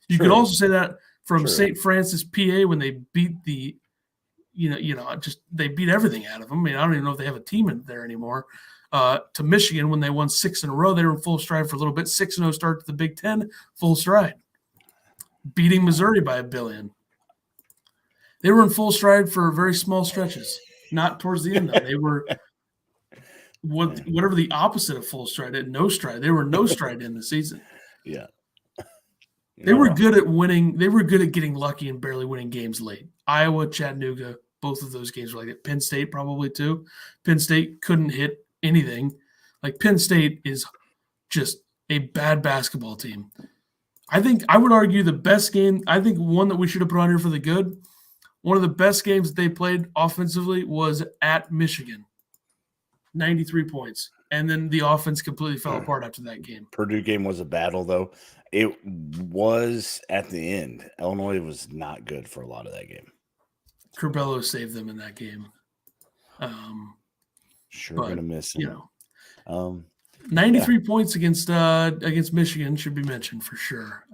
You could also say that from St. Francis, PA, when they beat they beat everything out of them. I mean, I don't even know if they have a team in there anymore. To Michigan, when they won 6 in a row, they were in full stride for a little bit. 6-0 start to the Big Ten, full stride. Beating Missouri by 1 billion. They were in full stride for very small stretches. Not towards the end, though. They were whatever the opposite of full stride, no stride. They were no stride in the season. Yeah. They were good at winning. They were good at getting lucky and barely winning games late. Iowa, Chattanooga, both of those games were like that. Penn State probably too. Penn State couldn't hit anything. Like Penn State is just a bad basketball team. I think I would argue the best game, I think one that we should have put on here for the good, one of the best games that they played offensively was at Michigan. 93 points. And then the offense completely fell apart after that game. Purdue game was a battle, though. It was at the end. Illinois was not good for a lot of that game. Curbelo saved them in that game. Going to miss him. 93 points against Michigan should be mentioned for sure.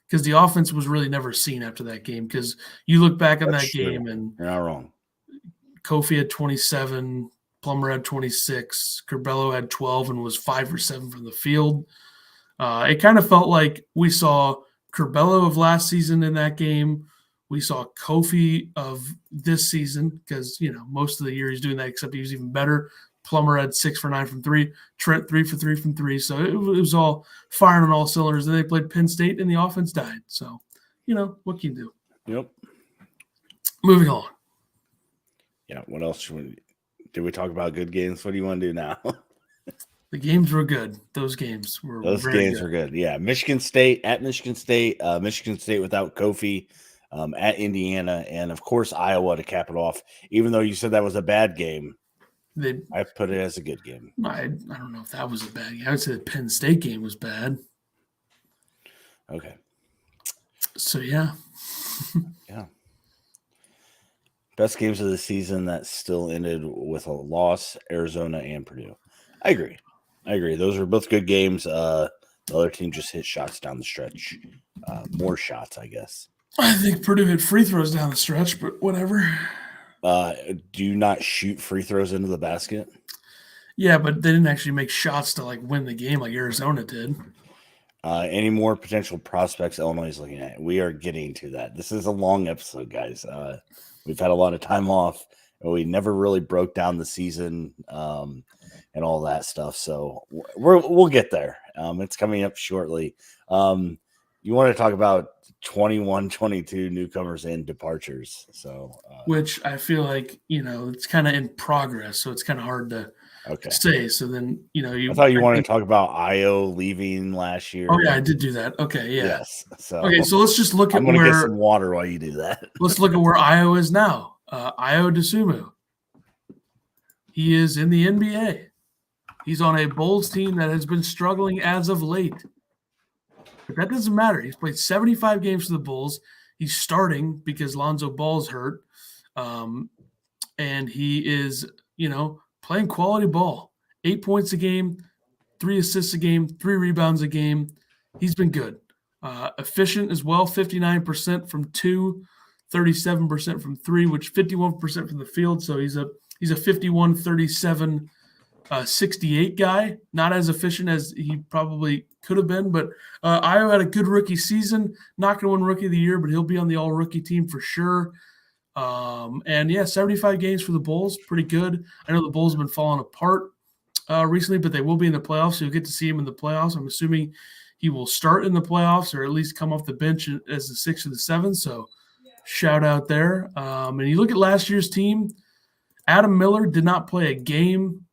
Because the offense was really never seen after that game. Because you look back on that game and you're not wrong. Kofi had 27, Plumber had 26, Curbelo had 12 and was 5 or 7 from the field. It kind of felt like we saw Curbelo of last season in that game. We saw Kofi of this season because, most of the year he's doing that, except he was even better. Plumber had 6 for 9 from 3. Trent 3 for 3 from 3. So it was all firing on all cylinders. And they played Penn State, and the offense died. So, what can you do? Yep. Moving on. Yeah. What else did we talk about? Good games. What do you want to do now? The games were good. Those games were good. Yeah. Michigan State Michigan State without Kofi. At Indiana, and of course Iowa to cap it off. Even though you said that was a bad game, I put it as a good game. I don't know if that was a bad game. I would say the Penn State game was bad. Okay. So yeah. Yeah. Best games of the season that still ended with a loss, Arizona and Purdue. I agree. Those were both good games. The other team just hit shots down the stretch. More shots, I guess. I think Purdue hit free throws down the stretch, but whatever. Do you not shoot free throws into the basket? Yeah, but they didn't actually make shots to like win the game like Arizona did. Any more potential prospects Illinois is looking at? We are getting to that. This is a long episode, guys. We've had a lot of time off. We never really broke down the season and all that stuff. So we'll get there. It's coming up shortly. You want to talk about 21, 22 newcomers and departures. So which I feel like, it's kind of in progress. So it's kind of hard to say. So then, I thought you wanted to talk about Io leaving last year. Oh, yeah, I did do that. Okay, yeah. Yes. So let's just look at I'm going to get some water while you do that. Let's look at where Io is now. Io DeSumo. He is in the NBA. He's on a Bulls team that has been struggling as of late. But that doesn't matter. He's played 75 games for the Bulls. He's starting because Lonzo Ball's hurt. And he is, playing quality ball. 8 points a game, 3 assists a game, 3 rebounds a game. He's been good. Efficient as well, 59% from 2, 37% from 3, which 51% from the field. So he's a 51, 37, 68 guy. Not as efficient as he probably could have been, but Io had a good rookie season. Not going to win Rookie of the Year, but he'll be on the all-rookie team for sure. 75 games for the Bulls, pretty good. I know the Bulls have been falling apart recently, but they will be in the playoffs, so you'll get to see him in the playoffs. I'm assuming he will start in the playoffs or at least come off the bench as the 6th or the 7th, so shout out there. And you look at last year's team, Adam Miller did not play a game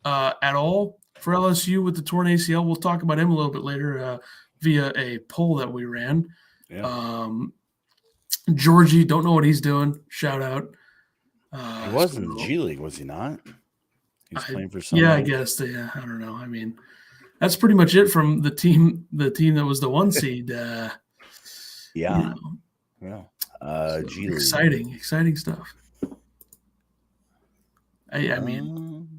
at all for LSU with the torn ACL. We'll talk about him a little bit later via a poll that we ran. Yeah. Georgie, don't know what he's doing. Shout out. He was in the G League, was he not? He's playing for somebody. Yeah, I guess. Yeah, I don't know. I mean, that's pretty much it from the team that was the 1 seed. Yeah. G League. Exciting stuff. I mean,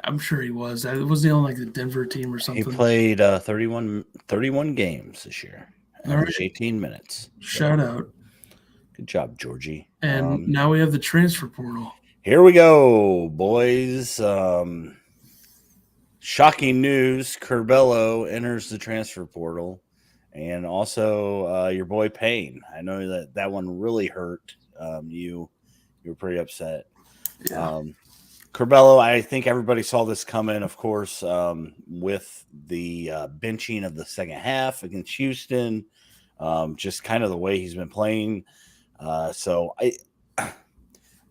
I'm sure he was. It wasn't on like the Denver team or something. He played 31 games this year. Average 18 minutes. Shout out. Good job, Georgie. And now we have the transfer portal. Here we go, boys. Shocking news. Curbelo enters the transfer portal. And also your boy Payne. I know that one really hurt you. You were pretty upset. Yeah. Curbelo, I think everybody saw this coming, of course, with the benching of the second half against Houston. Just kind of the way he's been playing. So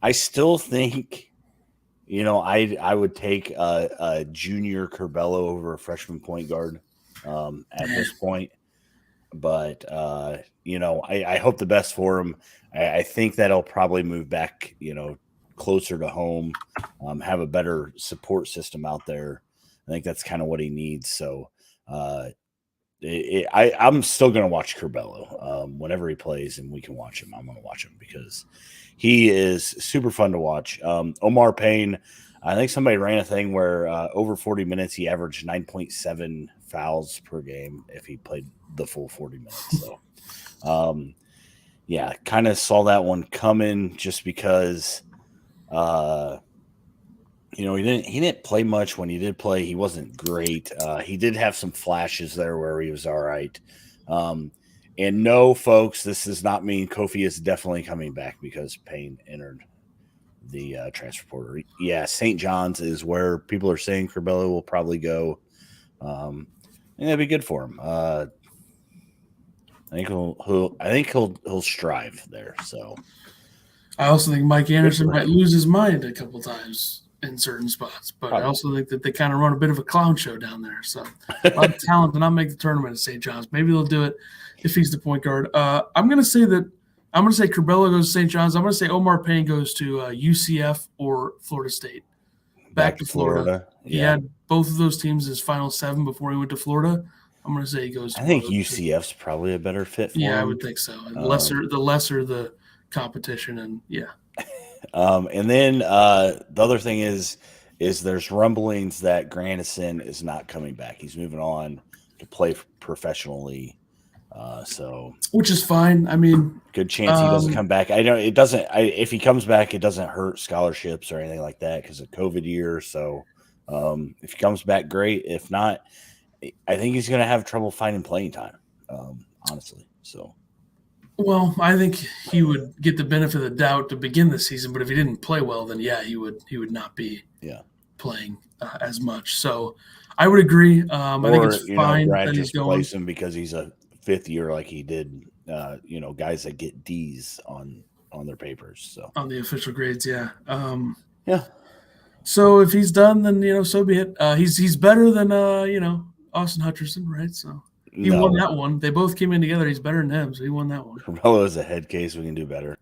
I still think, I would take a junior Curbelo over a freshman point guard at this point. But, I hope the best for him. I think that he'll probably move back, closer to home, have a better support system out there. I think that's kind of what he needs. So I'm still going to watch Curbelo whenever he plays and we can watch him. I'm going to watch him because he is super fun to watch. Omar Payne, I think somebody ran a thing where over 40 minutes, he averaged 9.7 fouls per game if he played the full 40 minutes. So, kind of saw that one coming just because, he didn't play much. When he did play, he wasn't great. He did have some flashes there where he was all right. And no, folks, this does not mean Kofi is definitely coming back because Payne entered the transfer portal. Yeah, St. John's is where people are saying Curbelo will probably go. And that'd be good for him. I think he'll strive there. So I also think Mike Anderson might lose his mind a couple times in certain spots, but probably. I also think that they kind of run a bit of a clown show down there. So a lot of talent to not make the tournament at St. John's. Maybe they'll do it if he's the point guard. I'm going to say Curbelo goes to St. John's. I'm going to say Omar Payne goes to UCF or Florida State. Back to Florida. Yeah. He had both of those teams as Final 7 before he went to Florida. I'm going to say he goes to I think UCF's probably a better fit for him. I would think so. The lesser the competition and And then the other thing is there's rumblings that Grandison is not coming back. He's moving on to play professionally. So which is fine. I mean, good chance he doesn't come back. I know it doesn't. If he comes back, it doesn't hurt scholarships or anything like that because of COVID year. So if he comes back, great. If not, I think he's going to have trouble finding playing time. Honestly, so. Well, I think he would get the benefit of the doubt to begin the season, but if he didn't play well, then yeah, he would not be playing as much. So I would agree. I think it's fine Brad that he's just going. plays him because he's a fifth year, like he did. Guys that get D's on their papers. So on the official grades, yeah. Yeah. So if he's done, then so be it. He's better than Austin Hutcherson, right? So. He won that one. They both came in together. He's better than him, so he won that one. Carmelo is a head case. We can do better.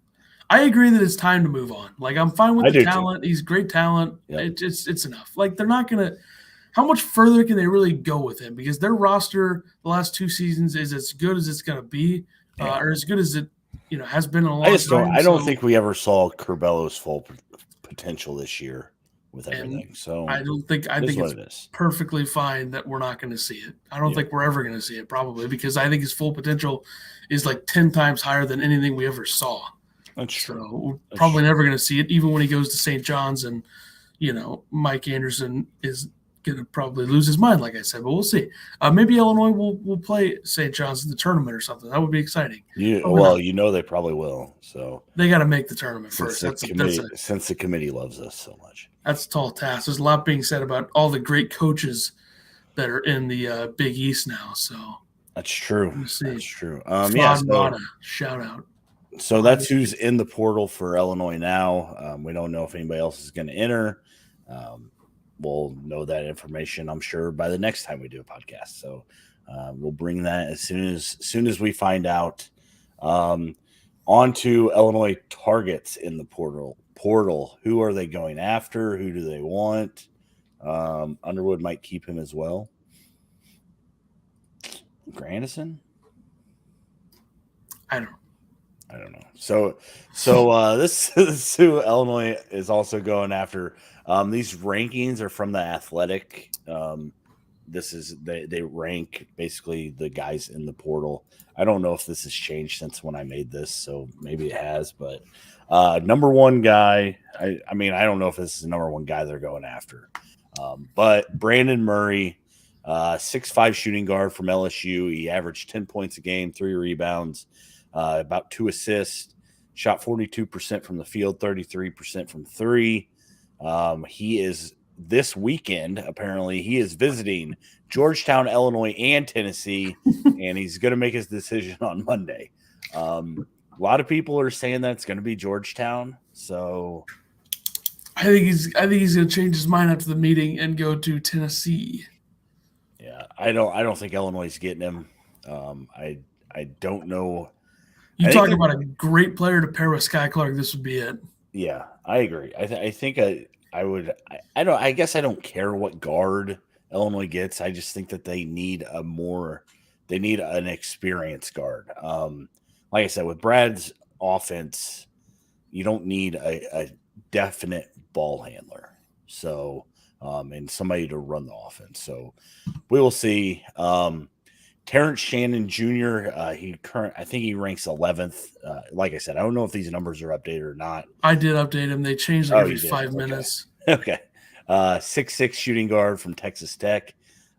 I agree that it's time to move on. Like, I'm fine with the talent. Too. He's great talent. Yep. It's enough. Like, they're not going to – how much further can they really go with him? Because their roster the last 2 seasons is as good as it's going to be or as good as it has been in a long time. I don't think we ever saw Carmelo's full potential this year. With everything, so I think it's perfectly fine that we're not going to see it. I don't think we're ever going to see it, probably, because I think his full potential is like 10 times higher than anything we ever saw. That's true. So we're probably never going to see it, even when he goes to St. John's, and Mike Anderson is going to probably lose his mind, like I said, but we'll see. Maybe Illinois will play St. John's in the tournament or something. That would be exciting. They probably will. So they got to make the tournament first. Since the committee loves us so much. That's a tall task. There's a lot being said about all the great coaches that are in the Big East now. So that's true. That's true. Shout out. So that's who's in the portal for Illinois now. We don't know if anybody else is going to enter. We'll know that information, I'm sure, by the next time we do a podcast. So we'll bring that as soon as we find out. On to Illinois targets in the portal. Who are they going after? Who do they want? Underwood might keep him as well. Grandison? I don't know. So this is who Illinois is also going after. These rankings are from the Athletic. They rank basically the guys in the portal. I don't know if this has changed since when I made this, so maybe it has. But number one guy, I don't know if this is the number one guy they're going after. But Brandon Murray, 6'5" shooting guard from LSU. He averaged 10 points a game, 3 rebounds, about 2 assists, shot 42% from the field, 33% from 3. He is this weekend, apparently, he is visiting Georgetown, Illinois, and Tennessee, and he's going to make his decision on Monday. A lot of people are saying that it's going to be Georgetown. So I think he's going to change his mind after the meeting and go to Tennessee. Yeah, I don't think Illinois is getting him. I don't know. You talk about a great player to pair with Sky Clark. This would be it. Yeah, I agree. I think I guess I don't care what guard Illinois gets. I just think that they need an experienced guard. Like I said, with Brad's offense, you don't need a definite ball handler. So, and somebody to run the offense. So we will see. Terence Shannon Jr. I think he ranks 11th. Like I said, I don't know if these numbers are updated or not. I did update him. They changed every 5 minutes. Okay. 6'6" shooting guard from Texas Tech.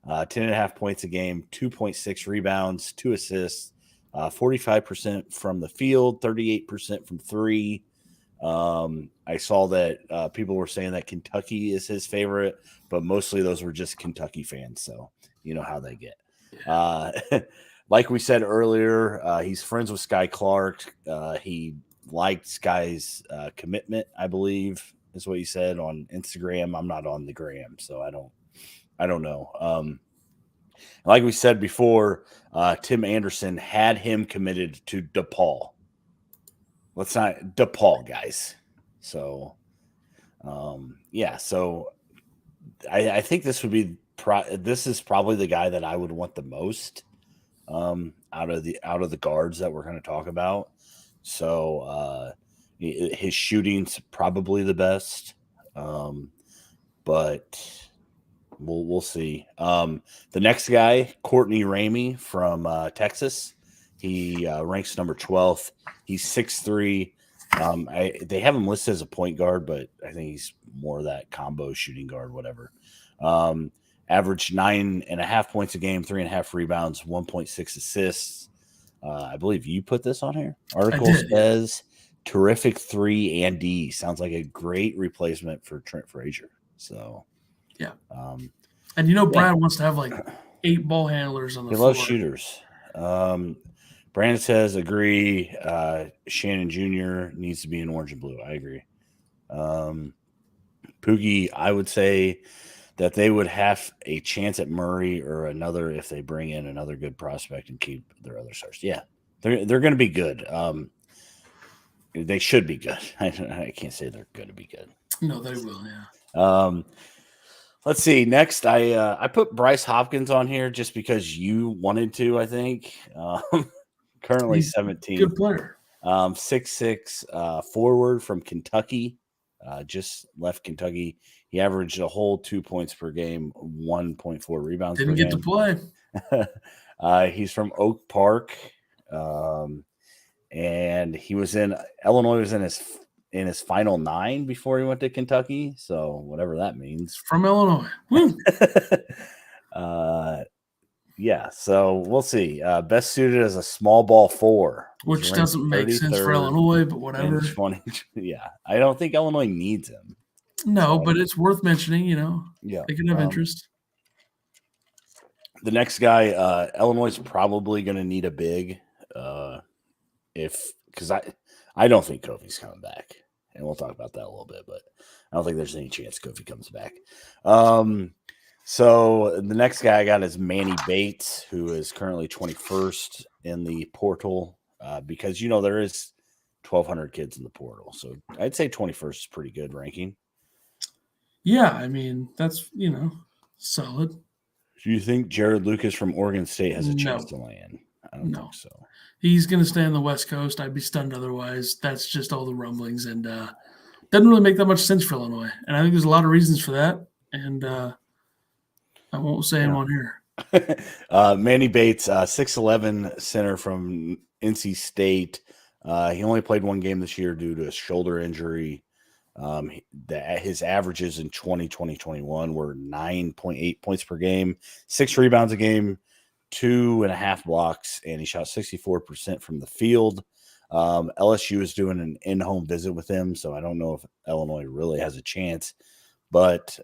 10.5 points a game, 2.6 rebounds, 2 assists, 45% from the field, 38% from 3. I saw that people were saying that Kentucky is his favorite, but mostly those were just Kentucky fans. So you know how they get. Like we said earlier, he's friends with Sky Clark. He liked Sky's commitment, I believe, is what he said on Instagram. I'm not on the gram, so I don't know. Like we said before, Tim Anderson had him committed to DePaul. Let's not DePaul, guys. So, yeah. So, I think this would be. This is probably the guy that I would want the most out of the guards that we're going to talk about. So, His shooting's probably the best, but we'll see. The next guy, Courtney Raymie from Texas, he ranks number 12th. He's 6'3". They have him listed as a point guard, but I think he's more of that combo shooting guard, whatever. Averaged 9.5 points a game, 3.5 rebounds, 1.6 assists. I believe you put this on here. Article says terrific 3 and D. Sounds like a great replacement for Trent Frazier. So, yeah. And Brad wants to have like 8 ball handlers on the floor. He loves shooters. Brandon says, agree. Shannon Jr. needs to be in orange and blue. I agree. Poogie, I would say that they would have a chance at Murray or another if they bring in another good prospect and keep their other stars. Yeah, they're going to be good. They should be good. I can't say they're going to be good. No, they will. Yeah. Let's see. Next, I put Bryce Hopkins on here just because you wanted to. I think currently He's 17. Good player. 6'6", forward from Kentucky. Just left Kentucky. He averaged a whole 2 points per game, 1.4 rebounds. Didn't get to play. He's from Oak Park, and he was in Illinois. Was in his final 9 before he went to Kentucky. So whatever that means. From Illinois. Yeah. So we'll see. Best suited as a small ball 4, which doesn't make sense for Illinois, but whatever. Yeah, I don't think Illinois needs him. No, but it's worth mentioning, Yeah, they can have interest. The next guy, Illinois is probably going to need a big, because I don't think Kofi's coming back, and we'll talk about that a little bit, but I don't think there's any chance Kofi comes back. So the next guy I got is Manny Bates, who is currently 21st in the portal, because there is 1,200 kids in the portal, so I'd say 21st is pretty good ranking. Yeah, I mean, that's, solid. Do you think Jared Lucas from Oregon State has a chance to land? I don't think so. He's going to stay on the West Coast. I'd be stunned otherwise. That's just all the rumblings, and doesn't really make that much sense for Illinois. And I think there's a lot of reasons for that, and I won't say them on here. Manny Bates, 6'11", center from NC State. He only played 1 game this year due to a shoulder injury. His averages in 2021 were 9.8 points per game, 6 rebounds a game, 2.5 blocks, and he shot 64% from the field. LSU is doing an in-home visit with him, so I don't know if Illinois really has a chance. But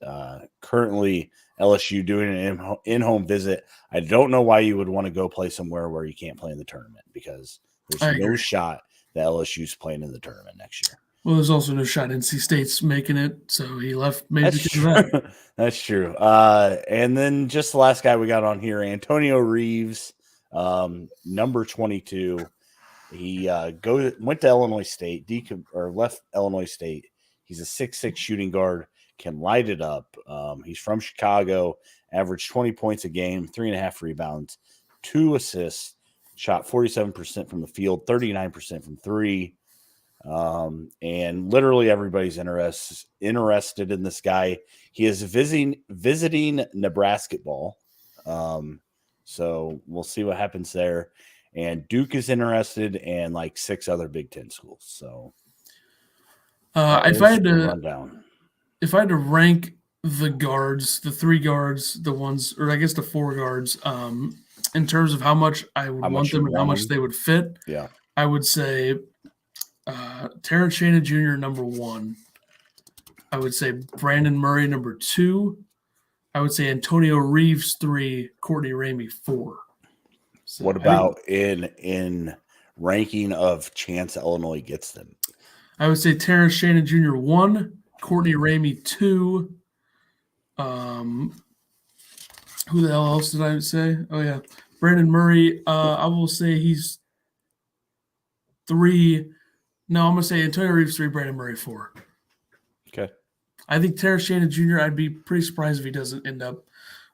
currently, LSU doing an in-home visit. I don't know why you would want to go play somewhere where you can't play in the tournament, because there's no shot that LSU's playing in the tournament next year. Well, there's also no shot NC State's making it, so he left maybe because of that. That's true. And then just the last guy we got on here, Antonio Reeves, number 22. He went to Illinois State, left Illinois State. He's a 6'6" shooting guard, can light it up. He's from Chicago, averaged 20 points a game, 3.5 rebounds, 2 assists, shot 47% from the field, 39% from 3. And literally everybody's interested in this guy. He is visiting Nebraska ball. So we'll see what happens there. And Duke is interested, and like 6 other Big Ten schools. So if I had to rank the guards, the 3 guards, the ones, or I guess the 4 guards, in terms of how much I would want them and how much they would fit, I would say Terence Shannon Jr. number 1. I would say Brandon Murray number 2. I would say Antonio Reeves 3, Courtney Raymie 4. So what about in ranking of chance Illinois gets them? I would say Terence Shannon Jr. 1, Courtney Raymie 2. Who the hell else did I say? Oh yeah, Brandon Murray. I will say he's 3. No, I'm gonna say Antonio Reeves 3, Brandon Murray 4. Okay. I think Terence Shannon Jr., I'd be pretty surprised if he doesn't end up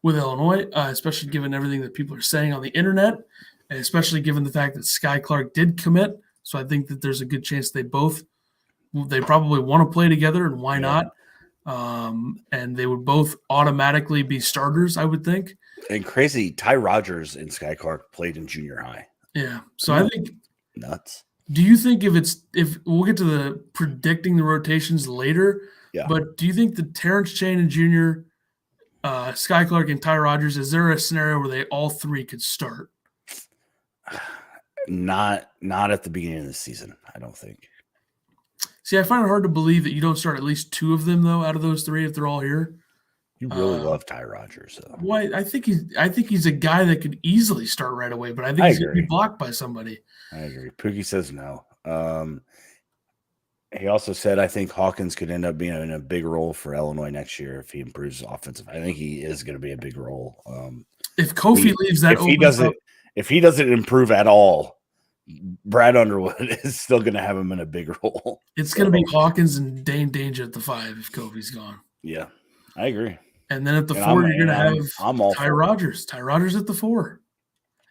with Illinois, especially given everything that people are saying on the internet, and especially given the fact that Sky Clark did commit. So I think that there's a good chance they both they probably want to play together, and why not? And they would both automatically be starters, I would think. And crazy, Ty Rogers and Sky Clark played in junior high. Yeah. So I think nuts. Do you think if we'll get to the predicting the rotations later, but do you think the Terence Shannon Jr., Sky Clark, and Ty Rogers, is there a scenario where they all three could start? Not at the beginning of the season, I don't think. See, I find it hard to believe that you don't start at least two of them though out of those three if they're all here. You really love Ty Rogers, though. Why? I think he's a guy that could easily start right away, but I think he's going to be blocked by somebody. I agree. Pookie says no. He also said, I think Hawkins could end up being in a big role for Illinois next year if he improves offensive. I think he is going to be a big role. If Kofi leaves that, if he doesn't improve at all, Brad Underwood is still going to have him in a big role. It's going to be Hawkins and Dane Danger at the 5 if Kofi's gone. Yeah, I agree. And then at the 4, you're going to have Ty Rogers. Ty Rogers at the 4.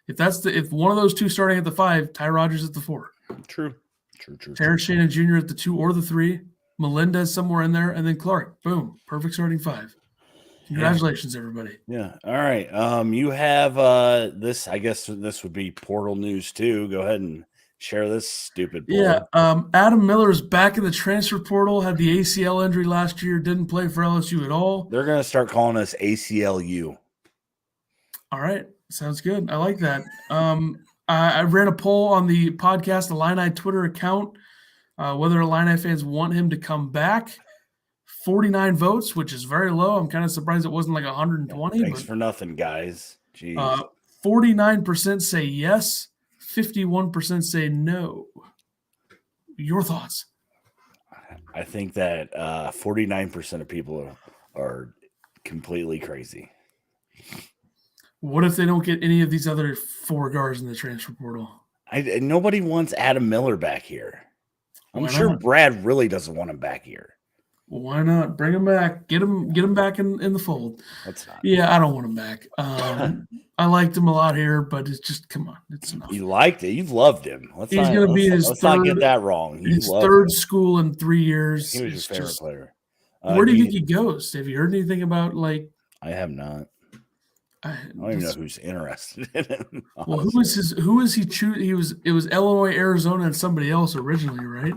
If one of those two starting at the 5, Ty Rogers at the 4. True. Terence Shannon Jr. at the 2 or the 3. Melendez somewhere in there, and then Clark. Boom. Perfect starting 5. Congratulations, everybody. Yeah. All right. You have this. I guess this would be portal news too. Go ahead and share this stupid poll. Yeah. Adam Miller is back in the transfer portal. Had the ACL injury last year. Didn't play for LSU at all. They're gonna start calling us ACLU. All right. Sounds good. I like that. I ran a poll on the podcast, the Illini Twitter account, whether Illini fans want him to come back. 49 votes, which is very low. I'm kind of surprised it wasn't like 120. Thanks for nothing, guys. Jeez. 49% say yes. 51% say no. Your thoughts? I think that 49% of people are completely crazy. What if they don't get any of these other 4 guards in the transfer portal? Nobody wants Adam Miller back here. I'm sure Brad really doesn't want him back here. Why not? Bring him back. Get him back in the fold. Yeah, I don't want him back. I liked him a lot here, but it's just, come on. It's enough. You liked it. You loved him. Let's not get that wrong. His third school in 3 years. He was your favorite player. Where do you think he goes? Have you heard anything about, like? I have not. I don't even know who's interested in him. Well, who is he choose? It was Illinois, Arizona, and somebody else originally, right?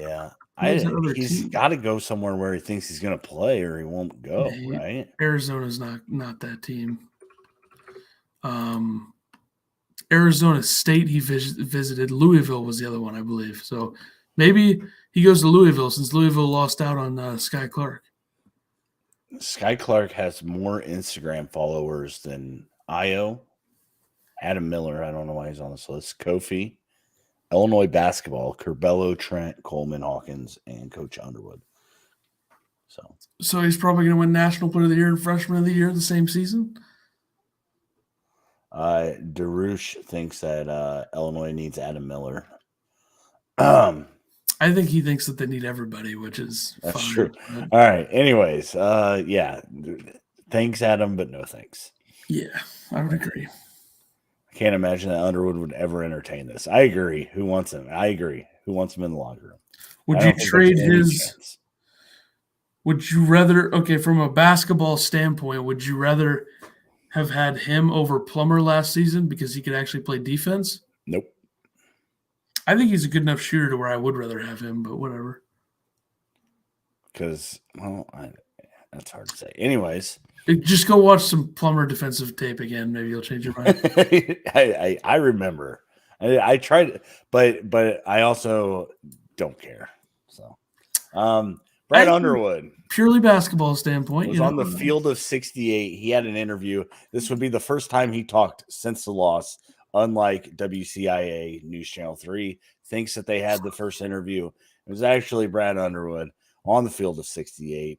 Yeah. He's got to go somewhere where he thinks he's going to play, or he won't go, right? Arizona's not that team. Arizona State he visited. Louisville was the other one, I believe. So maybe he goes to Louisville since Louisville lost out on Sky Clark. Sky Clark has more Instagram followers than Io. Adam Miller, I don't know why he's on this list. Kofi. Illinois basketball, Curbelo, Trent, Coleman, Hawkins, and Coach Underwood. So he's probably going to win National Player of the Year and Freshman of the Year the same season? Darush thinks that Illinois needs Adam Miller. I think he thinks that they need everybody, which is that's fine. True. All right. Anyways, yeah. Thanks, Adam, but no thanks. Yeah, I would agree. I can't imagine that Underwood would ever entertain this. I agree. Who wants him? I agree. Who wants him in the locker room? Would you trade his? Would you rather? Okay, from a basketball standpoint, would you rather have had him over Plumber last season because he could actually play defense? Nope. I think he's a good enough shooter to where I would rather have him, but whatever. Because, that's hard to say. Anyways. Just go watch some Plumber defensive tape again. Maybe you'll change your mind. I remember. I tried, but I also don't care. So, Brad Underwood, purely basketball standpoint, was on the field of 68. He had an interview. This would be the first time he talked since the loss. Unlike WCIA News Channel 3, thinks that they had the first interview. It was actually Brad Underwood on the field of 68.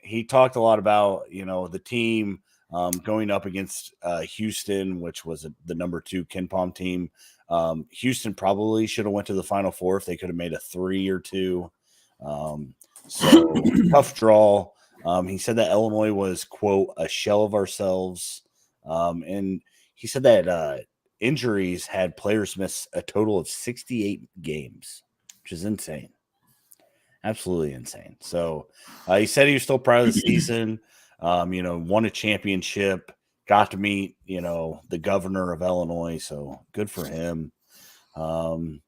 He talked a lot about, the team going up against Houston, which was the number 2 KenPom team. Houston probably should have went to the Final Four if they could have made a 3 or 2. So tough draw. He said that Illinois was, quote, a shell of ourselves. And he said that injuries had players miss a total of 68 games, which is insane. Absolutely insane. So he said he was still proud of the season. Won a championship, got to meet, the governor of Illinois. So good for him. And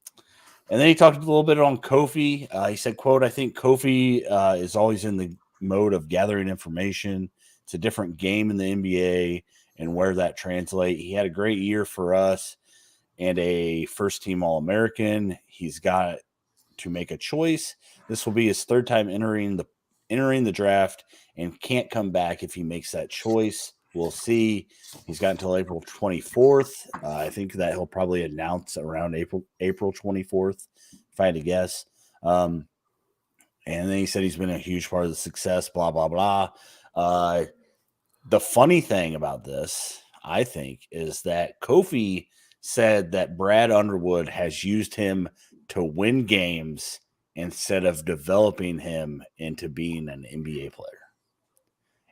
then he talked a little bit on Kofi. He said, quote, I think Kofi is always in the mode of gathering information. It's a different game in the NBA and where that translates. He had a great year for us and a first-team All-American. He's got to make a choice. This will be his third time entering the draft and can't come back if he makes that choice. We'll see. He's got until April 24th. I think that he'll probably announce around April 24th, if I had to guess. And then he said he's been a huge part of the success, blah, blah, blah. The funny thing about this, I think, is that Kofi said that Brad Underwood has used him to win games instead of developing him into being an NBA player.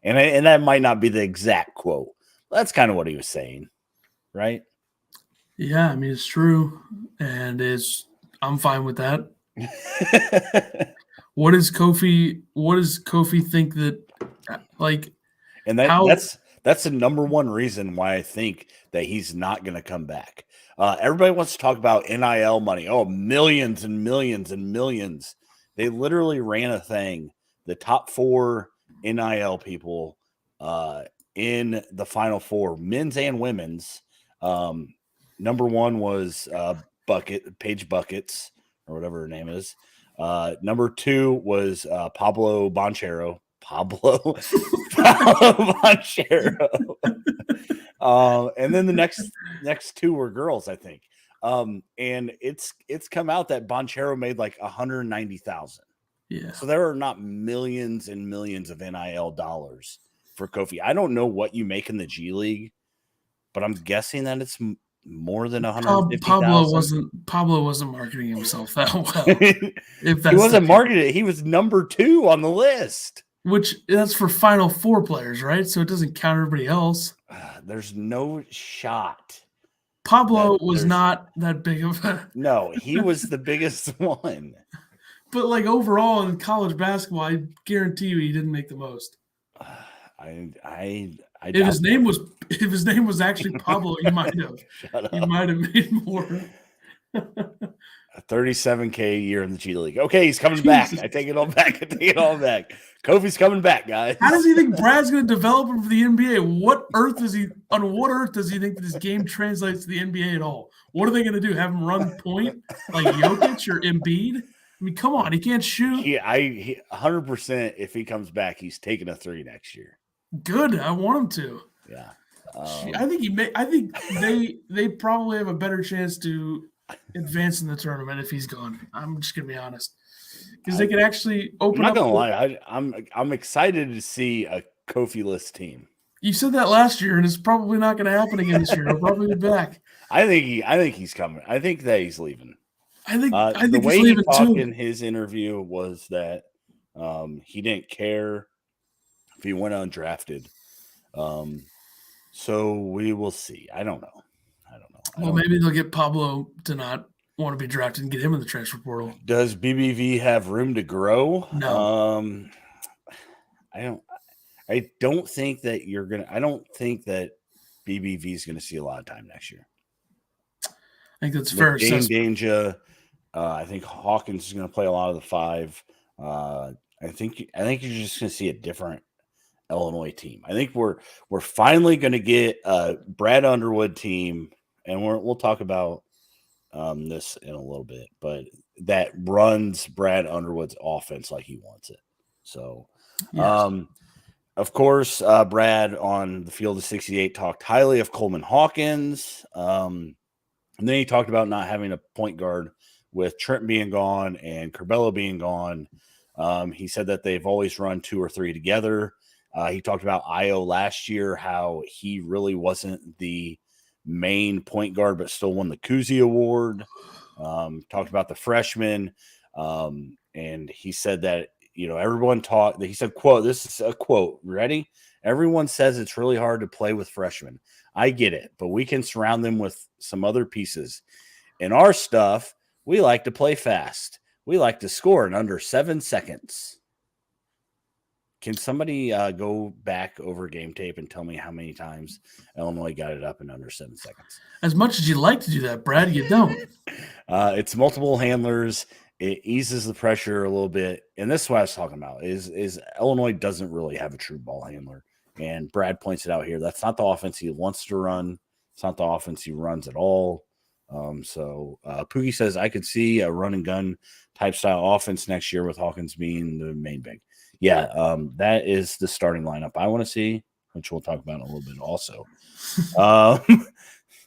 And that might not be the exact quote. That's kind of what he was saying, right? Yeah, I mean, it's true. And I'm fine with that. What does Kofi think that, like, and that's the number one reason why I think that he's not going to come back. Everybody wants to talk about NIL money. Oh, millions and millions and millions. They literally ran a thing. The top 4 NIL people in the Final Four, men's and women's. Number 1 was Paige Buckets, or whatever her name is. Number 2 was Pablo Banchero. Pablo Banchero. And then the next 2 were girls, I think. And it's come out that Banchero made like $190,000. Yeah. So there are not millions and millions of NIL dollars for Kofi. I don't know what you make in the G League, but I'm guessing that it's more than 150,000. Pablo wasn't marketing himself that well. If he wasn't marketing, he was number 2 on the list. Which that's for Final Four players, right? So it doesn't count everybody else. There's no shot. Pablo was not that big of a. No, he was the biggest one. But like overall in college basketball, I guarantee you he didn't make the most. If his name was actually Pablo, he might have made more. A $37K a year in the G League. Okay, he's coming back. I take it all back. Kofi's coming back, guys. How does he think Brad's going to develop him for the NBA? On what earth does he think that his game translates to the NBA at all? What are they going to do? Have him run point like Jokic or Embiid? I mean, come on, he can't shoot. He 100%. If he comes back, he's taking a 3 next year. Good, I want him to. Yeah, I think they probably have a better chance to advance in the tournament if he's gone. I'm just gonna be honest, because they could actually open. I'm not gonna lie. I'm excited to see a Kofi-less team. You said that last year, and it's probably not going to happen again this year. He'll probably be back. I think he's coming. I think that he's leaving. I think the way he's leaving he talked too. in his interview was that he didn't care if he went undrafted. So we will see. I don't know. Well, maybe they'll get Pablo to not want to be drafted and get him in the transfer portal. Does BBV have room to grow? No. I don't think that I don't think that BBV is going to see a lot of time next year. I think that's fair. Danger. I think Hawkins is going to play a lot of the 5. I think you're just going to see a different Illinois team. I think we're finally going to get a Brad Underwood team, and we'll talk about this in a little bit, but that runs Brad Underwood's offense like he wants it. So, yes. Of course, Brad on the field of 68 talked highly of Coleman Hawkins. And then he talked about not having a point guard with Trent being gone and Curbelo being gone. He said that they've always run 2 or 3 together. He talked about Io last year, how he really wasn't the main point guard, but still won the Kuzi Award. Talked about the freshmen. And he said that, everyone taught that he said, quote, this is a quote. Ready? Everyone says it's really hard to play with freshmen. I get it, but we can surround them with some other pieces. In our stuff, we like to play fast. We like to score in under 7 seconds. Can somebody go back over game tape and tell me how many times Illinois got it up in under 7 seconds? As much as you like to do that, Brad, you don't. It's multiple handlers. It eases the pressure a little bit. And this is what I was talking about is Illinois doesn't really have a true ball handler. And Brad points it out here. That's not the offense he wants to run. It's not the offense he runs at all. Pookie says, I could see a run and gun type style offense next year with Hawkins being the main big. Yeah, that is the starting lineup I want to see, which we'll talk about in a little bit also.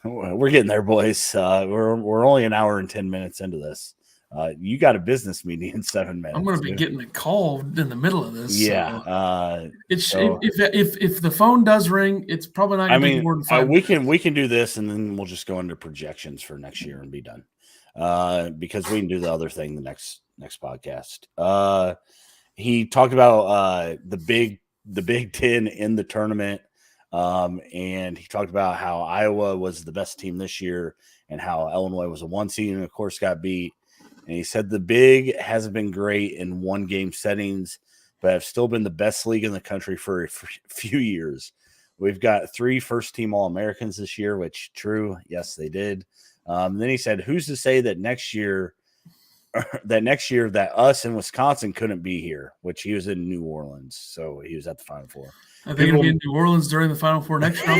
We're getting there, boys. We're only an hour and 10 minutes into this. You got a business meeting in 7 minutes. I'm going to be getting a call in the middle of this. Yeah. If the phone does ring, it's probably not going to be more than 5 minutes. We can do this, and then we'll just go into projections for next year and be done. Because we can do the other thing the next podcast. He talked about the Big Ten in the tournament, and he talked about how Iowa was the best team this year and how Illinois was a 1 seed and, of course, got beat. And he said the Big hasn't been great in one-game settings, but have still been the best league in the country for a few years. We've got 3 first-team All-Americans this year, which, true, yes, they did. Then he said, who's to say that next year that us in Wisconsin couldn't be here, which he was in New Orleans. So he was at the Final Four. Are they going to be in New Orleans during the Final Four next year?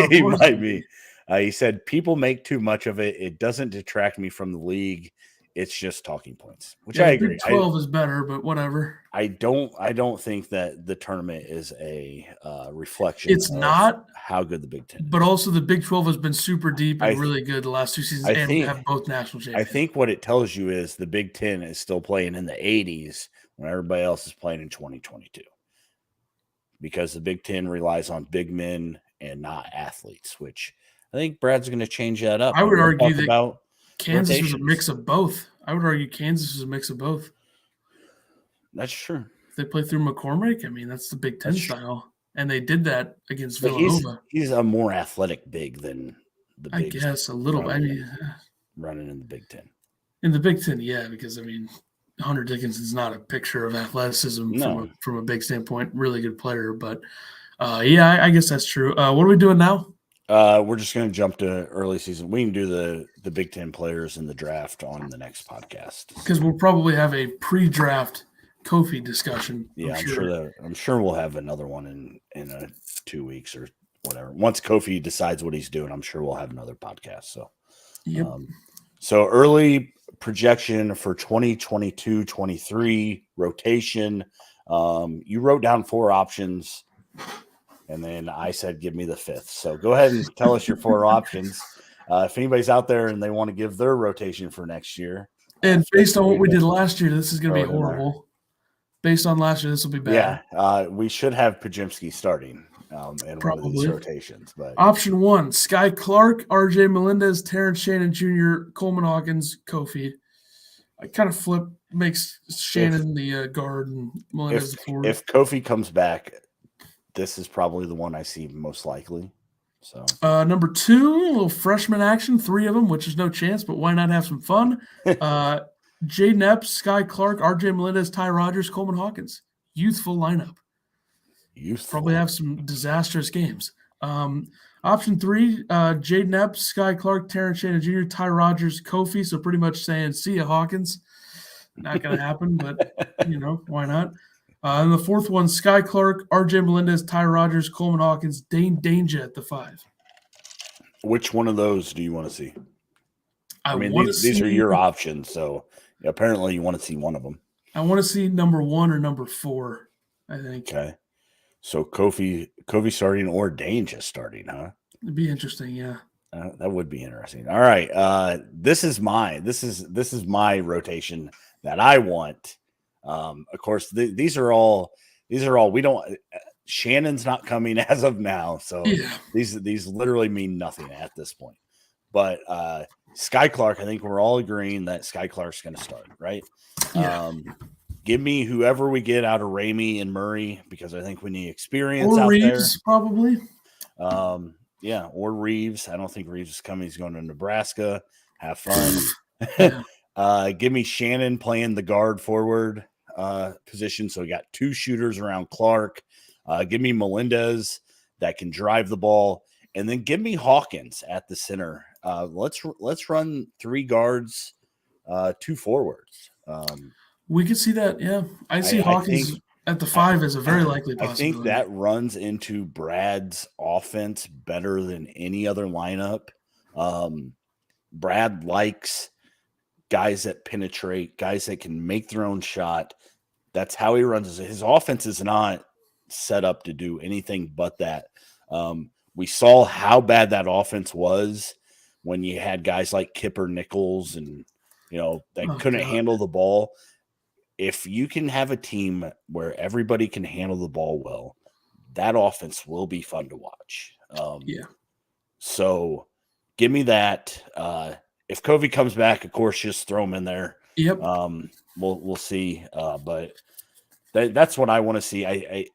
He might be. He said, people make too much of it. It doesn't detract me from the league. It's just talking points, which I agree. Big 12 is better, but whatever. I don't think that the tournament is a reflection. It's not how good the Big Ten is. But also the Big 12 has been super deep and really good the last 2 seasons, and we have both national champions. I think what it tells you is the Big Ten is still playing in the 80s when everybody else is playing in 2022. Because the Big Ten relies on big men and not athletes, which I think Brad's going to change that up. I would argue that Kansas was a mix of both. I would argue Kansas was a mix of both. That's true. If they play through McCormick, I mean, that's the Big Ten style. And they did that against Villanova. He's a more athletic big than the Big Ten. I guess a little. Running in the Big Ten. In the Big Ten, yeah, because, I mean, Hunter Dickinson's not a picture of athleticism from a big standpoint. Really good player. But, I guess that's true. What are we doing now? We're just going to jump to early season. We can do the Big Ten players in the draft on the next podcast because we'll probably have a pre-draft Kofi discussion. Yeah, I'm sure we'll have another one in 2 weeks or whatever. Once Kofi decides what he's doing, I'm sure we'll have another podcast. So, so early projection for 2022-23 rotation. You wrote down 4 options. And then I said, give me the 5th. So go ahead and tell us your 4 options. If anybody's out there and they want to give their rotation for next year. And based on what we did last year, this is going to be horrible. Based on last year, this will be bad. Yeah, we should have Pajimski starting in one of these rotations. But option 1, Sky Clark, RJ Melendez, Terence Shannon Jr., Coleman Hawkins, Kofi. I kind of makes Shannon the guard and Melendez the forward. If Kofi comes back, this is probably the one I see most likely. So number 2, a little freshman action, 3 of them, which is no chance, but why not have some fun? Jaden Epps, Sky Clark, RJ Melendez, Ty Rogers, Coleman Hawkins. Youthful lineup. Probably have some disastrous games. Option 3, Jaden Epps, Sky Clark, Terence Shannon Jr., Ty Rogers, Kofi. So pretty much saying, see ya, Hawkins. Not going to happen, but, why not? And the 4th one, Sky Clark, RJ Melendez, Ty Rogers, Coleman Hawkins, Dane Danger at the 5. Which one of those do you want to see? I mean, these are your options, so apparently you want to see one of them. I want to see number 1 or number 4, I think. Okay. So Kofi starting or Danger starting, huh? It'd be interesting, yeah. That would be interesting. All right. This is my rotation that I want. Of course, these are all we don't. Shannon's not coming as of now, so these literally mean nothing at this point. But Sky Clark, I think we're all agreeing that Sky Clark's going to start, right? Yeah. Give me whoever we get out of Raymie and Murray because I think we need experience or out Reeves, there. Probably. Or Reeves. I don't think Reeves is coming. He's going to Nebraska. Have fun. Yeah. Give me Shannon playing the guard forward position. So we got 2 shooters around Clark. Give me Melendez that can drive the ball, and then give me Hawkins at the center. Let's run 3 guards, 2 forwards. We could see that. Yeah, I see Hawkins at the 5 as a very likely possibility. I think that runs into Brad's offense better than any other lineup. Brad likes guys that penetrate, guys that can make their own shot. That's how he runs. His offense is not set up to do anything but that. We saw how bad that offense was when you had guys like Kipper Nichols and, that couldn't handle the ball. If you can have a team where everybody can handle the ball well, that offense will be fun to watch. So give me that. If Kofi comes back, of course, just throw him in there. Yep. We'll see. But that's what I want to see.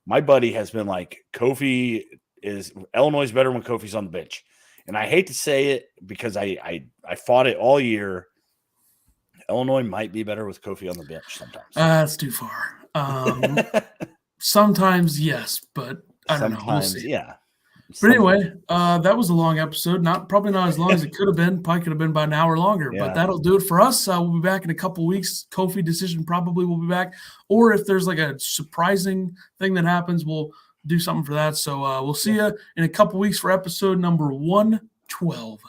My buddy has been like, Illinois is better when Kofi's on the bench. And I hate to say it because I fought it all year. Illinois might be better with Kofi on the bench sometimes. That's too far. Sometimes, yes, but I don't know. We'll see. Yeah. But anyway, that was a long episode. Probably not as long as it could have been. Probably could have been about an hour longer. Yeah. But that'll do it for us. We'll be back in a couple weeks. Kofi decision probably will be back. Or if there's like a surprising thing that happens, we'll do something for that. So we'll see you in a couple weeks for episode number 112.